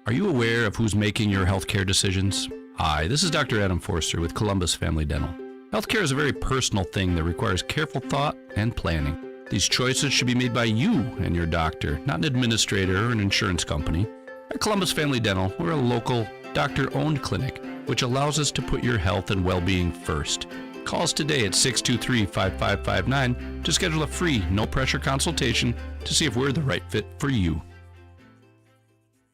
Are you aware of who's making your healthcare decisions? Hi, this is Dr. Adam Forster with Columbus Family Dental. Healthcare is a very personal thing that requires careful thought and planning. These choices should be made by you and your doctor, not an administrator or an insurance company. At Columbus Family Dental, we're a local, doctor-owned clinic, which allows us to put your health and well-being first. Call us today at 623-5559 to schedule a free, no-pressure consultation to see if we're the right fit for you.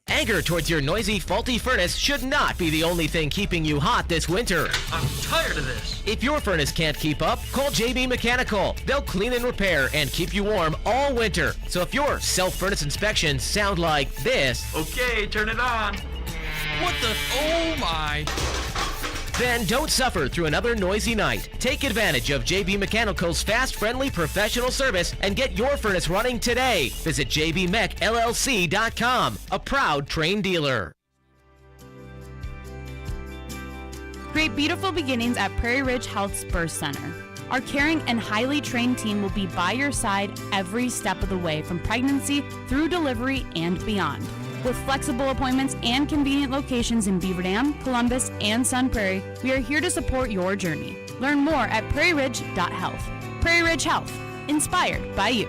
Anger towards your noisy, faulty furnace should not be the only thing keeping you hot this winter. I'm tired of this. If your furnace can't keep up, call JB Mechanical. They'll clean and repair and keep you warm all winter. So if your self-furnace inspections sound like this... Okay, turn it on. What the... Oh my... Then don't suffer through another noisy night. Take advantage of JB Mechanical's fast, friendly, professional service and get your furnace running today. Visit jbmechllc.com, a proud Trane dealer. Create beautiful beginnings at Prairie Ridge Health Spurs Center. Our caring and highly trained team will be by your side every step of the way, from pregnancy through delivery and beyond. With flexible appointments and convenient locations in Beaver Dam, Columbus, and Sun Prairie, we are here to support your journey. Learn more at prairieridge.health. Prairie Ridge Health, inspired by you.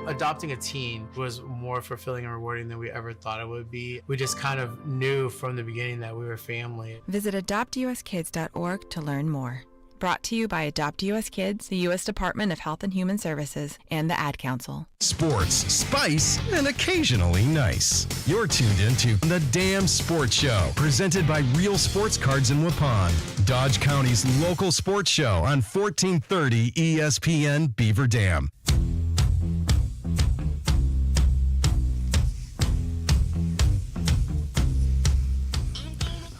Adopting a teen was more fulfilling and rewarding than we ever thought it would be. We just kind of knew from the beginning that we were family. Visit adoptuskids.org to learn more. Brought to you by Adopt US Kids, the U.S. Department of Health and Human Services, and the Ad Council. Sports, spice, and occasionally nice. You're tuned into The Damn Sports Show, presented by Real Sports Cards in Waupun, Dodge County's local sports show on 1430 ESPN Beaver Dam.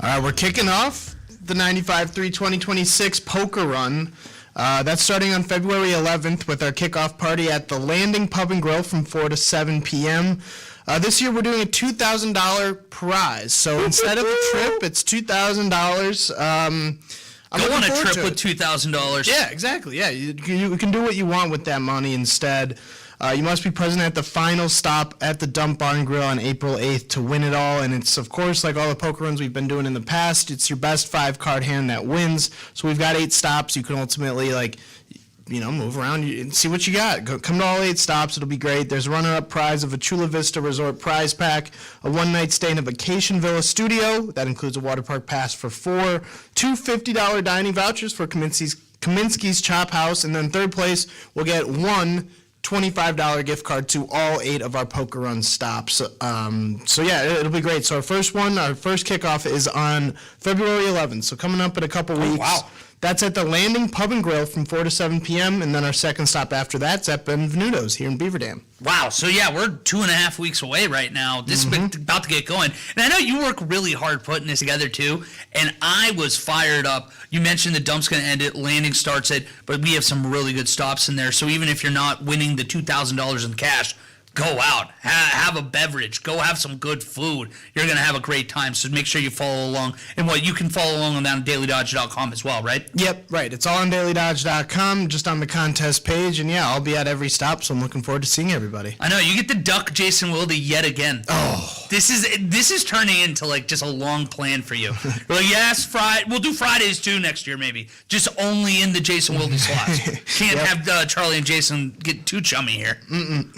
All right, we're kicking off the 95-3 2026 poker run. That's starting on February 11th with our kickoff party at the Landing Pub and Grill from 4 to 7 p.m. This year we're doing a $2,000 prize. So instead of a trip, it's $2,000. Go on a trip with $2,000. Yeah, exactly. Yeah, you can do what you want with that money instead. You must be present at the final stop at the Dump Bar and Grill on April 8th to win it all. And it's, of course, like all the poker runs we've been doing in the past, it's your best 5-card hand that wins. So we've got 8 stops. You can ultimately, move around and see what you got. Come to all 8 stops. It'll be great. There's a runner-up prize of a Chula Vista Resort prize pack, a one-night stay in a Vacation Villa studio. That includes a water park pass for 4, 2 $50 dining vouchers for Kaminsky's Chop House, and then third place will get 1 $25 gift card to all 8 of our poker run stops. So yeah, it'll be great. So our first kickoff is on February 11th. So coming up in a couple weeks. Wow. That's at the Landing Pub and Grill from 4 to 7 p.m. And then our second stop after that's at Benvenuto's here in Beaver Dam. Wow. So yeah, we're 2.5 weeks away right now. This is about to get going. And I know you work really hard putting this together too. And I was fired up. You mentioned the dump's going to end it, Landing starts it, but we have some really good stops in there. So even if you're not winning the $2,000 in cash, go out, have a beverage, go have some good food. You're going to have a great time, so make sure you follow along. And you can follow along on dailydodge.com as well, right? Yep, right. It's all on dailydodge.com, just on the contest page. And yeah, I'll be at every stop, so I'm looking forward to seeing everybody. I know, you get to duck Jason Wilde yet again. Oh. This is turning into just a long plan for you. We're like, yes, we'll do Fridays too next year maybe. Just only in the Jason Wilde slots. Can't have Charlie and Jason get too chummy here.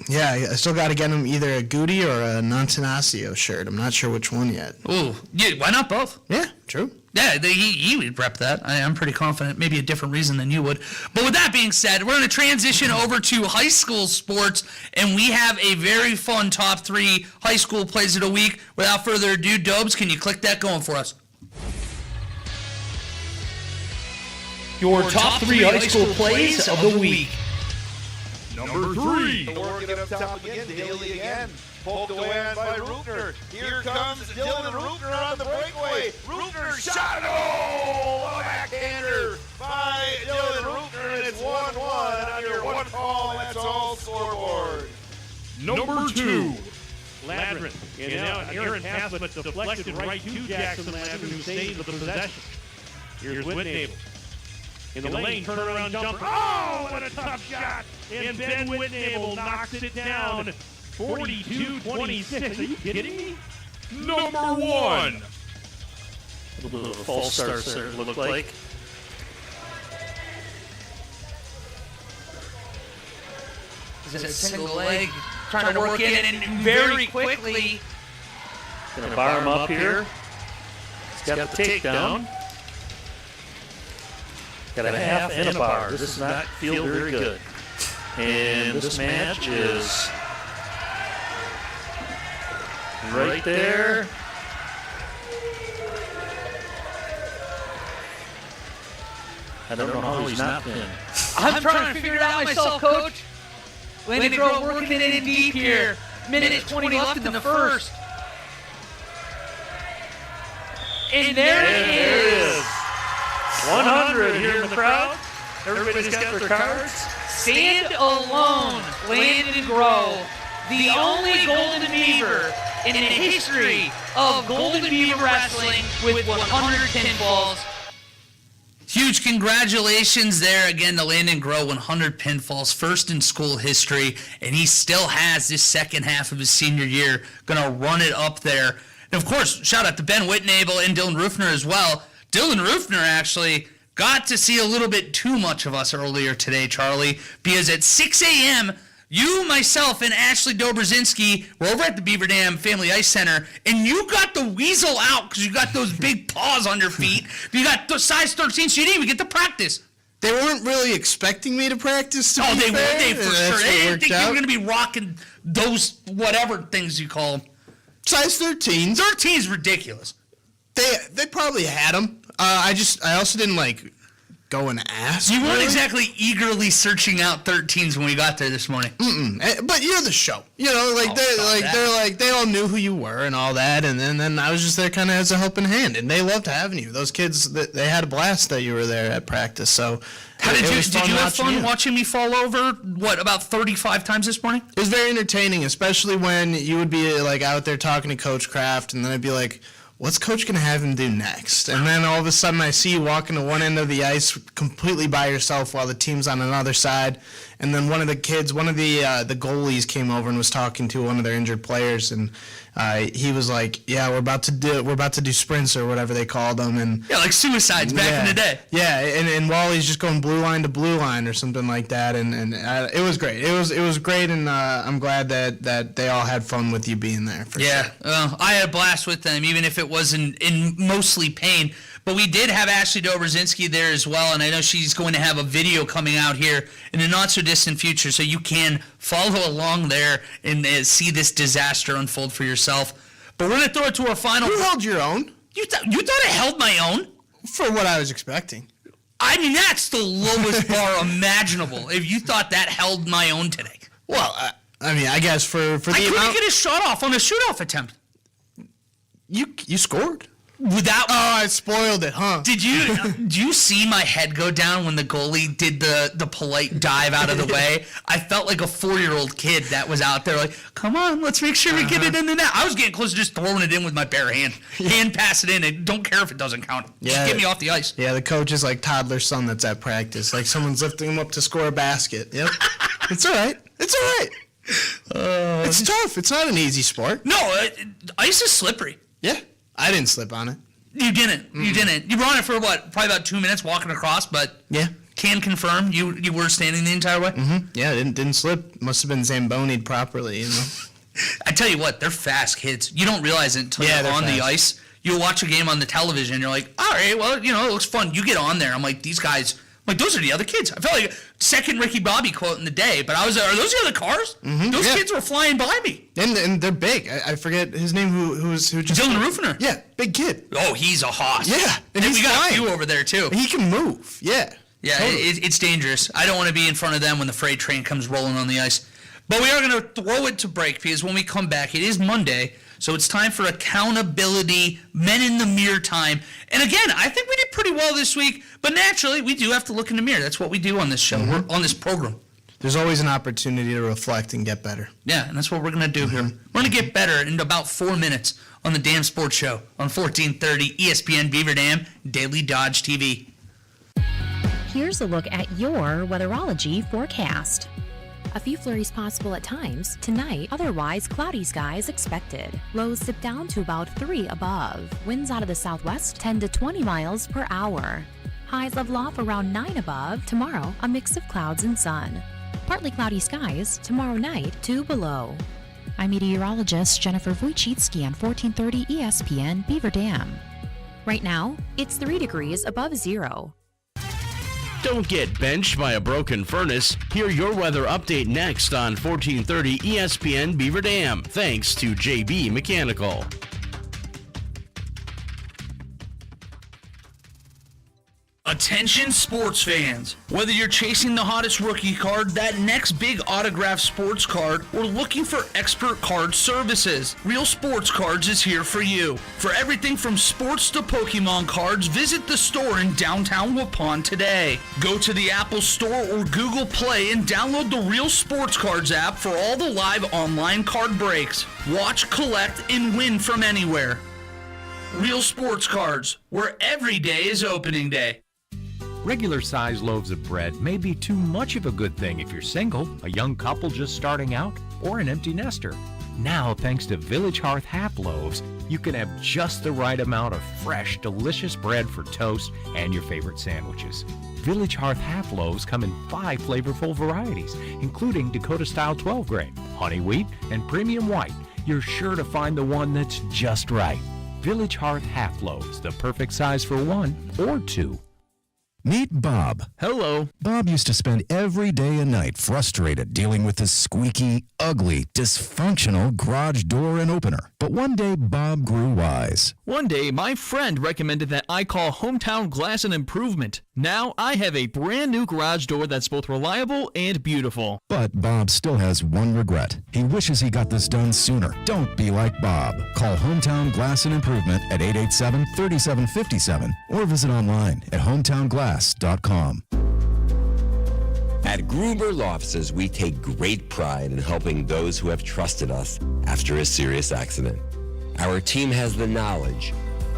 Yeah, I still got to get him either a Goody or a Nantanasio shirt. I'm not sure which one yet. Ooh, yeah, why not both? Yeah, true. Yeah, he would rep that. I'm pretty confident. Maybe a different reason than you would. But with that being said, we're going to transition over to high school sports, and we have a very fun top 3 high school plays of the week. Without further ado, Dobes, can you click that going for us? Your top 3 high school plays of the week. Number 3. Working up top again, Daly again. Poked away on by Rutner. Here comes Dylan Rutner on the breakaway. Rutner shot it! Oh, a backhander by Dylan Rutner, and it's 1-1 on your one call. That's all scoreboard. Number 2. Ladrin. And now an errant pass, but deflected right to Jackson Ladrin, who saves the possession. Here's Whitnable. In the lane, turnaround jumper. Oh, what a tough shot! And Ben Whitnable knocks it down. 42-26. Are you kidding me? Number 1. A little bit of a false start there, it looked like. Is it a single leg? Trying to work in and very quickly. Gonna bar him up here. Got the takedown. Got a half and a bar. This does not feel very good. And this match is right there. I don't know how he's not pinned. I'm trying to figure it out myself, Coach. Landon Grove working it in deep here. Minute 20 left in the first. And there it is. 100 here in the crowd. Everybody's got their cards. Stand alone, Landon Grove, the only Golden Beaver in the history of Golden Beaver Wrestling with 100 pinfalls. Huge congratulations there again to Landon Grove, 100 pinfalls, first in school history, and he still has this second half of his senior year, gonna run it up there. And of course, shout out to Ben Whitnable and Dylan Rufner as well. Dylan Rufner actually got to see a little bit too much of us earlier today, Charlie, because at 6 a.m., you, myself, and Ashley Dobrzinski were over at the Beaver Dam Family Ice Center, and you got the weasel out because you got those big paws on your feet. You got the size 13, so you didn't even get to practice. They weren't really expecting me to practice. Oh, they were. They for sure. They didn't think you were going to be rocking those whatever things you call them. Size 13. 13 is ridiculous. They probably had them. I also didn't go and ask. You weren't exactly eagerly searching out 13s when we got there this morning. But you're the show. You know, they all knew who you were and all that, and then I was just there kind of as a helping hand, and they loved having you. Those kids, they had a blast that you were there at practice. So did you have fun watching me fall over? About 35 times this morning? It was very entertaining, especially when you would be out there talking to Coach Kraft, and then I'd be like, what's Coach going to have him do next? And then all of a sudden I see you walking to one end of the ice completely by yourself while the team's on another side. And then one of the goalies came over and was talking to one of their injured players, and he was like, "Yeah, we're about to do sprints or whatever they called them." And yeah, like suicides back in the day. Yeah, and Wally's just going blue line to blue line or something like that, and it was great. It was great, and I'm glad that they all had fun with you being there. Sure. I had a blast with them, even if it wasn't in mostly pain. But we did have Ashley Dobrzinski there as well, and I know she's going to have a video coming out here in the not-so-distant future, so you can follow along there and see this disaster unfold for yourself. But we're going to throw it to our final... You held your own. You thought I held my own? For what I was expecting. I mean, that's the lowest bar imaginable, if you thought that held my own today. Well, I guess for the I couldn't get a shot off on a shoot-off attempt. You scored. Without, I spoiled it, huh? Did you see my head go down when the goalie did the polite dive out of the way? I felt like a 4-year-old kid that was out there like, come on, let's make sure we get it in the net. I was getting close to just throwing it in with my bare hand. Hand pass it in. I don't care if it doesn't count. Just get me off the ice. Yeah, the coach is like toddler son that's at practice. Like someone's lifting him up to score a basket. Yep. It's all right. It's all right. It's tough. It's not an easy sport. No, ice is slippery. Yeah. I didn't slip on it. You didn't. You didn't. You were on it for Probably about 2 minutes walking across, but yeah, can confirm you were standing the entire way. Mm-hmm. Yeah, didn't slip. Must have been Zamboni'd properly, you know. I tell you what, they're fast kids. You don't realize it until you're on the ice. You'll watch a game on the television. You're like, all right, well, it looks fun. You get on there. I'm like, these guys. Those are the other kids. I felt like second Ricky Bobby quote in the day, but are those the other cars? Mm-hmm, those kids were flying by me. And they're big. I forget his name. Who just Dylan Rufner. Yeah, big kid. Oh, he's a hoss. Yeah, and we got a few over there too. He can move. Yeah. Yeah, totally. It's dangerous. I don't want to be in front of them when the freight train comes rolling on the ice. But we are going to throw it to break because when we come back, it is Monday. So it's time for accountability, men in the mirror time. And again, I think we did pretty well this week, but naturally, we do have to look in the mirror. That's what we do on this show, We're on this program. There's always an opportunity to reflect and get better. Yeah, and that's what we're going to do here. We're going to get better in about 4 minutes on the Dam Sports Show on 1430 ESPN Beaver Dam, Daily Dodge TV. Here's a look at your weatherology forecast. A few flurries possible at times. Tonight, otherwise cloudy skies expected. Lows dip down to about 3 above. Winds out of the southwest 10 to 20 miles per hour. Highs level off around 9 above. Tomorrow, a mix of clouds and sun. Partly cloudy skies. Tomorrow night, 2 below. I'm meteorologist Jennifer Wojcicki on 1430 ESPN Beaver Dam. Right now, it's 3 degrees above zero. Don't get benched by a broken furnace. Hear your weather update next on 1430 ESPN Beaver Dam. Thanks to JB Mechanical. Attention sports fans! Whether you're chasing the hottest rookie card, that next big autographed sports card, or looking for expert card services, Real Sports Cards is here for you. For everything from sports to Pokemon cards, visit the store in downtown Waupun today. Go to the Apple Store or Google Play and download the Real Sports Cards app for all the live online card breaks. Watch, collect, and win from anywhere. Real Sports Cards, where every day is opening day. Regular-sized loaves of bread may be too much of a good thing if you're single, a young couple just starting out, or an empty nester. Now, thanks to Village Hearth Half Loaves, you can have just the right amount of fresh, delicious bread for toast and your favorite sandwiches. Village Hearth Half Loaves come in 5 flavorful varieties, including Dakota-style 12-grain, honey wheat, and premium white. You're sure to find the one that's just right. Village Hearth Half Loaves, the perfect size for 1 or 2. Meet Bob. Hello. Bob used to spend every day and night frustrated dealing with this squeaky, ugly, dysfunctional garage door and opener. But one day, Bob grew wise. One day, my friend recommended that I call Hometown Glass and Improvement. Now, I have a brand new garage door that's both reliable and beautiful. But Bob still has one regret. He wishes he got this done sooner. Don't be like Bob. Call Hometown Glass and Improvement at 887-3757 or visit online at hometownglass.com. At Gruber Law Offices, we take great pride in helping those who have trusted us after a serious accident. Our team has the knowledge,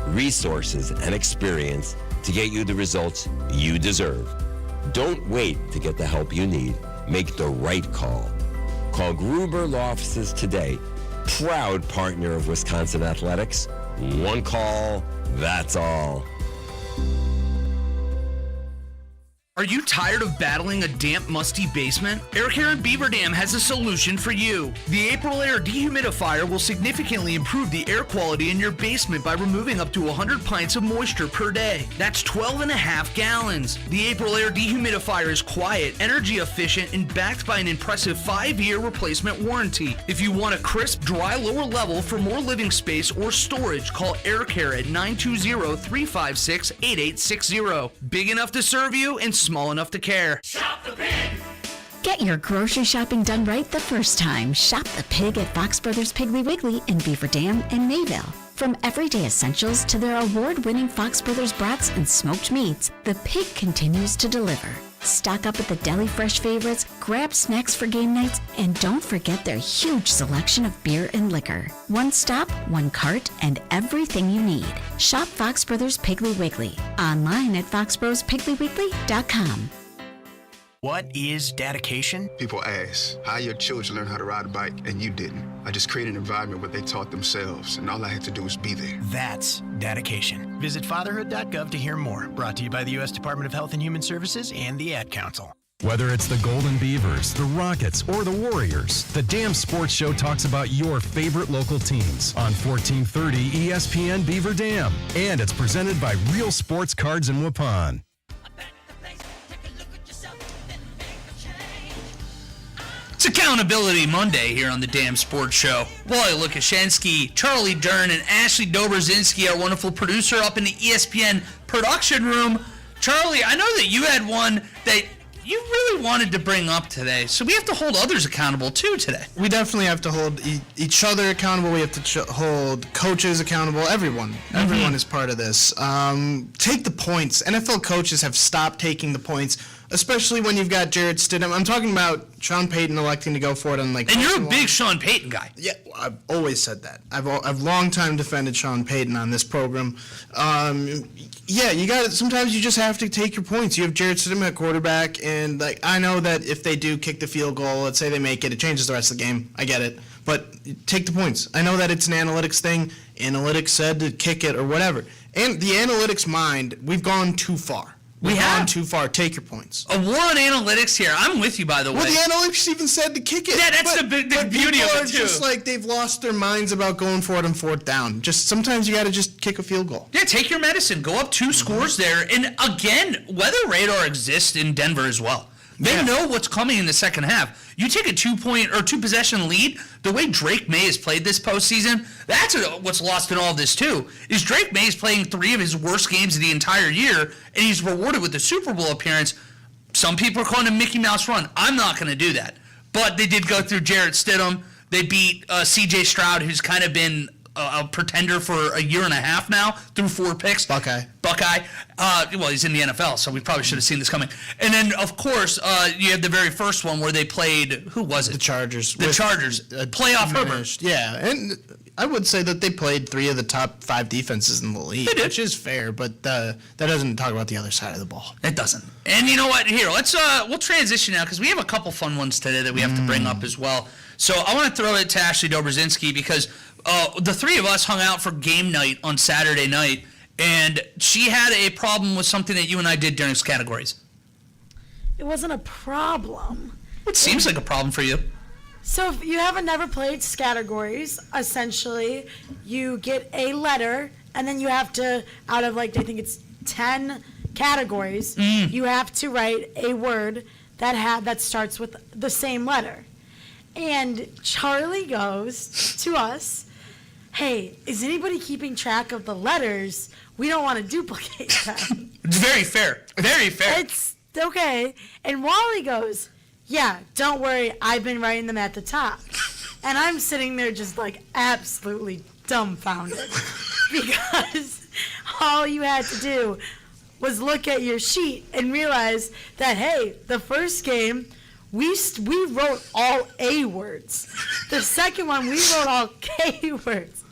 resources, and experience to get you the results you deserve. Don't wait to get the help you need. Make the right call. Call Gruber Law Offices today. Proud partner of Wisconsin Athletics. One call, that's all. Are you tired of battling a damp, musty basement? Air Care in Beaver Dam has a solution for you. The April Air Dehumidifier will significantly improve the air quality in your basement by removing up to 100 pints of moisture per day. That's 12.5 gallons. The April Air Dehumidifier is quiet, energy efficient, and backed by an impressive 5-year replacement warranty. If you want a crisp, dry lower level for more living space or storage, call Air Care at 920-356-8860. Big enough to serve you and small enough to care. Shop the Pig! Get your grocery shopping done right the first time. Shop the Pig at Fox Brothers Piggly Wiggly in Beaver Dam and Mayville. From everyday essentials to their award-winning Fox Brothers brats and smoked meats, the Pig continues to deliver. Stock up at the deli fresh favorites, grab snacks for game nights, and don't forget their huge selection of beer and liquor. One stop, one cart, and everything you need. Shop Fox Brothers Piggly Wiggly. Online at foxbrospigglywigly.com. What is dedication? People ask, how your children learn how to ride a bike, and you didn't. I just created an environment where they taught themselves, and all I had to do was be there. That's dedication. Visit fatherhood.gov to hear more. Brought to you by the U.S. Department of Health and Human Services and the Ad Council. Whether it's the Golden Beavers, the Rockets, or the Warriors, the Dam Sports Show talks about your favorite local teams on 1430 ESPN Beaver Dam. And it's presented by Real Sports Cards in Waupun. It's Accountability Monday here on the Dam Sports Show. Wally Lukashenski, Charlie Dern, and Ashley Dobrzinski, our wonderful producer, up in the ESPN production room. Charlie, I know that you had one that you really wanted to bring up today, so we have to hold others accountable too today. We definitely have to hold each other accountable. We have to hold coaches accountable. Everyone is part of this. Take the points. NFL coaches have stopped taking the points, especially when you've got Jarrett Stidham. I'm talking about Sean Payton electing to go for it on And you're a big Sean Payton guy. Yeah, I've always said that. I've long time defended Sean Payton on this program. Yeah, you got. Sometimes you just have to take your points. You have Jarrett Stidham at quarterback, and I know that if they do kick the field goal, let's say they make it, it changes the rest of the game. I get it, but take the points. I know that it's an analytics thing. Analytics said to kick it or whatever. And the analytics mind, we've gone too far. We've gone too far. Take your points. A war on analytics here. I'm with you, by the way. Well, the analytics even said to kick it. Yeah, that's the beauty of it, too. Just like they've lost their minds about going for it on fourth down. Just sometimes you got to just kick a field goal. Yeah, take your medicine. Go up 2 scores there. And again, weather radar exists in Denver as well. They know what's coming in the second half. You take a 2-point or 2-possession lead, the way Drake May has played this postseason, that's what's lost in all of this too, is Drake May is playing 3 of his worst games of the entire year, and he's rewarded with a Super Bowl appearance. Some people are calling him Mickey Mouse Run. I'm not going to do that. But they did go through Jarrett Stidham. They beat C.J. Stroud, who's kind of been a pretender for a year and a half now through 4 picks. Buckeye. Well, he's in the NFL, so we probably should have seen this coming. And then, of course, you had the very first one where they played, who was it? The Chargers. Playoff Herbert. Yeah, and I would say that they played 3 of the top 5 defenses in the league, which is fair, but that doesn't talk about the other side of the ball. It doesn't. And you know what? Here, we'll transition now because we have a couple fun ones today that we have to bring up as well. So I want to throw it to Ashley Dobrzinski because the 3 of us hung out for game night on Saturday night, and she had a problem with something that you and I did during categories. It wasn't a problem. It seems like a problem for you. So if you haven't never played categories, essentially you get a letter, and then you have to, out of I think it's 10 categories, you have to write a word that starts with the same letter. And Charlie goes to us, hey, is anybody keeping track of the letters? We don't want to duplicate them. It's very fair. Very fair. It's okay. And Wally goes, yeah, don't worry, I've been writing them at the top. And I'm sitting there just absolutely dumbfounded because all you had to do was look at your sheet and realize that, hey, the first game, we wrote all A words. The second one, we wrote all K words.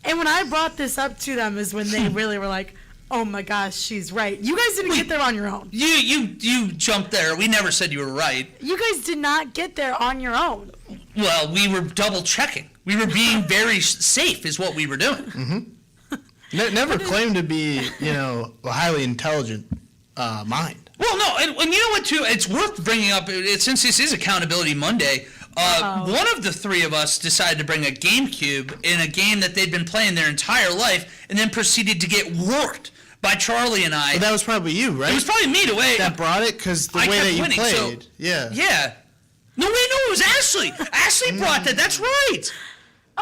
And when I brought this up to them is when they really were like, oh my gosh, she's right. You guys didn't get there on your own. You jumped there. We never said you were right. You guys did not get there on your own. Well, we were double checking. We were being very safe is what we were doing. Mm-hmm. Never claimed to be, a highly intelligent mind. Well, no, and you know what, too? It's worth bringing up, since this is Accountability Monday, one of the 3 of us decided to bring a GameCube in a game that they'd been playing their entire life and then proceeded to get worked by Charlie and I. Well, that was probably you, right? It was probably me that brought it, because the way that you played. Yeah. No, wait, no, it was Ashley. Ashley brought that. That's right.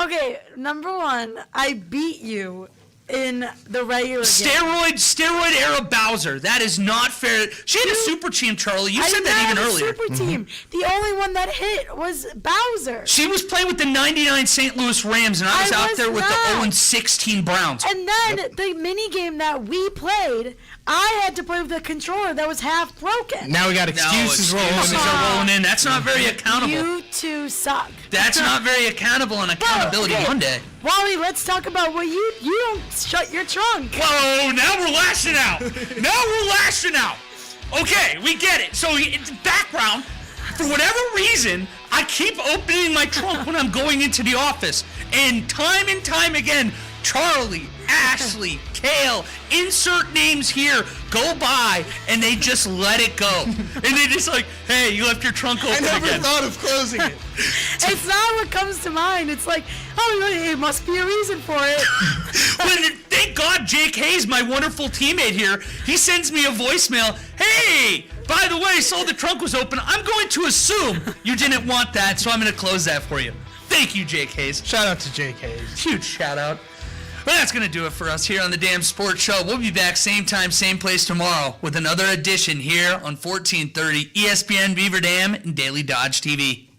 Okay, number 1, I beat you in the regular game. Steroid era Bowser. That is not fair. She had a super team, Charlie. You said that even earlier. Super team. The only one that hit was Bowser. She was playing with the 99 St. Louis Rams, and I was out there with the 0-16 Browns. And then the mini game that we played, I had to play with a controller that was half broken. Now we got excuses rolling in. That's not very accountable. You two suck. That's not very accountable on Accountability Monday. Wally, let's talk about what you don't shut your trunk. Whoa, now we're lashing out. Okay, we get it. So, background, for whatever reason, I keep opening my trunk when I'm going into the office. And time again, Charlie, Ashley, Kale, insert names here, go by, and they just let it go. And they just hey, you left your trunk open again. I never thought of closing it. It's not what comes to mind. It's it must be a reason for it. Thank God Jake Hayes, my wonderful teammate here, he sends me a voicemail. Hey, by the way, saw the trunk was open. I'm going to assume you didn't want that, so I'm going to close that for you. Thank you, Jake Hayes. Shout out to Jake Hayes. Huge shout out. Well, that's going to do it for us here on the Damn Sports Show. We'll be back same time, same place tomorrow with another edition here on 1430 ESPN Beaver Dam and Daily Dodge TV.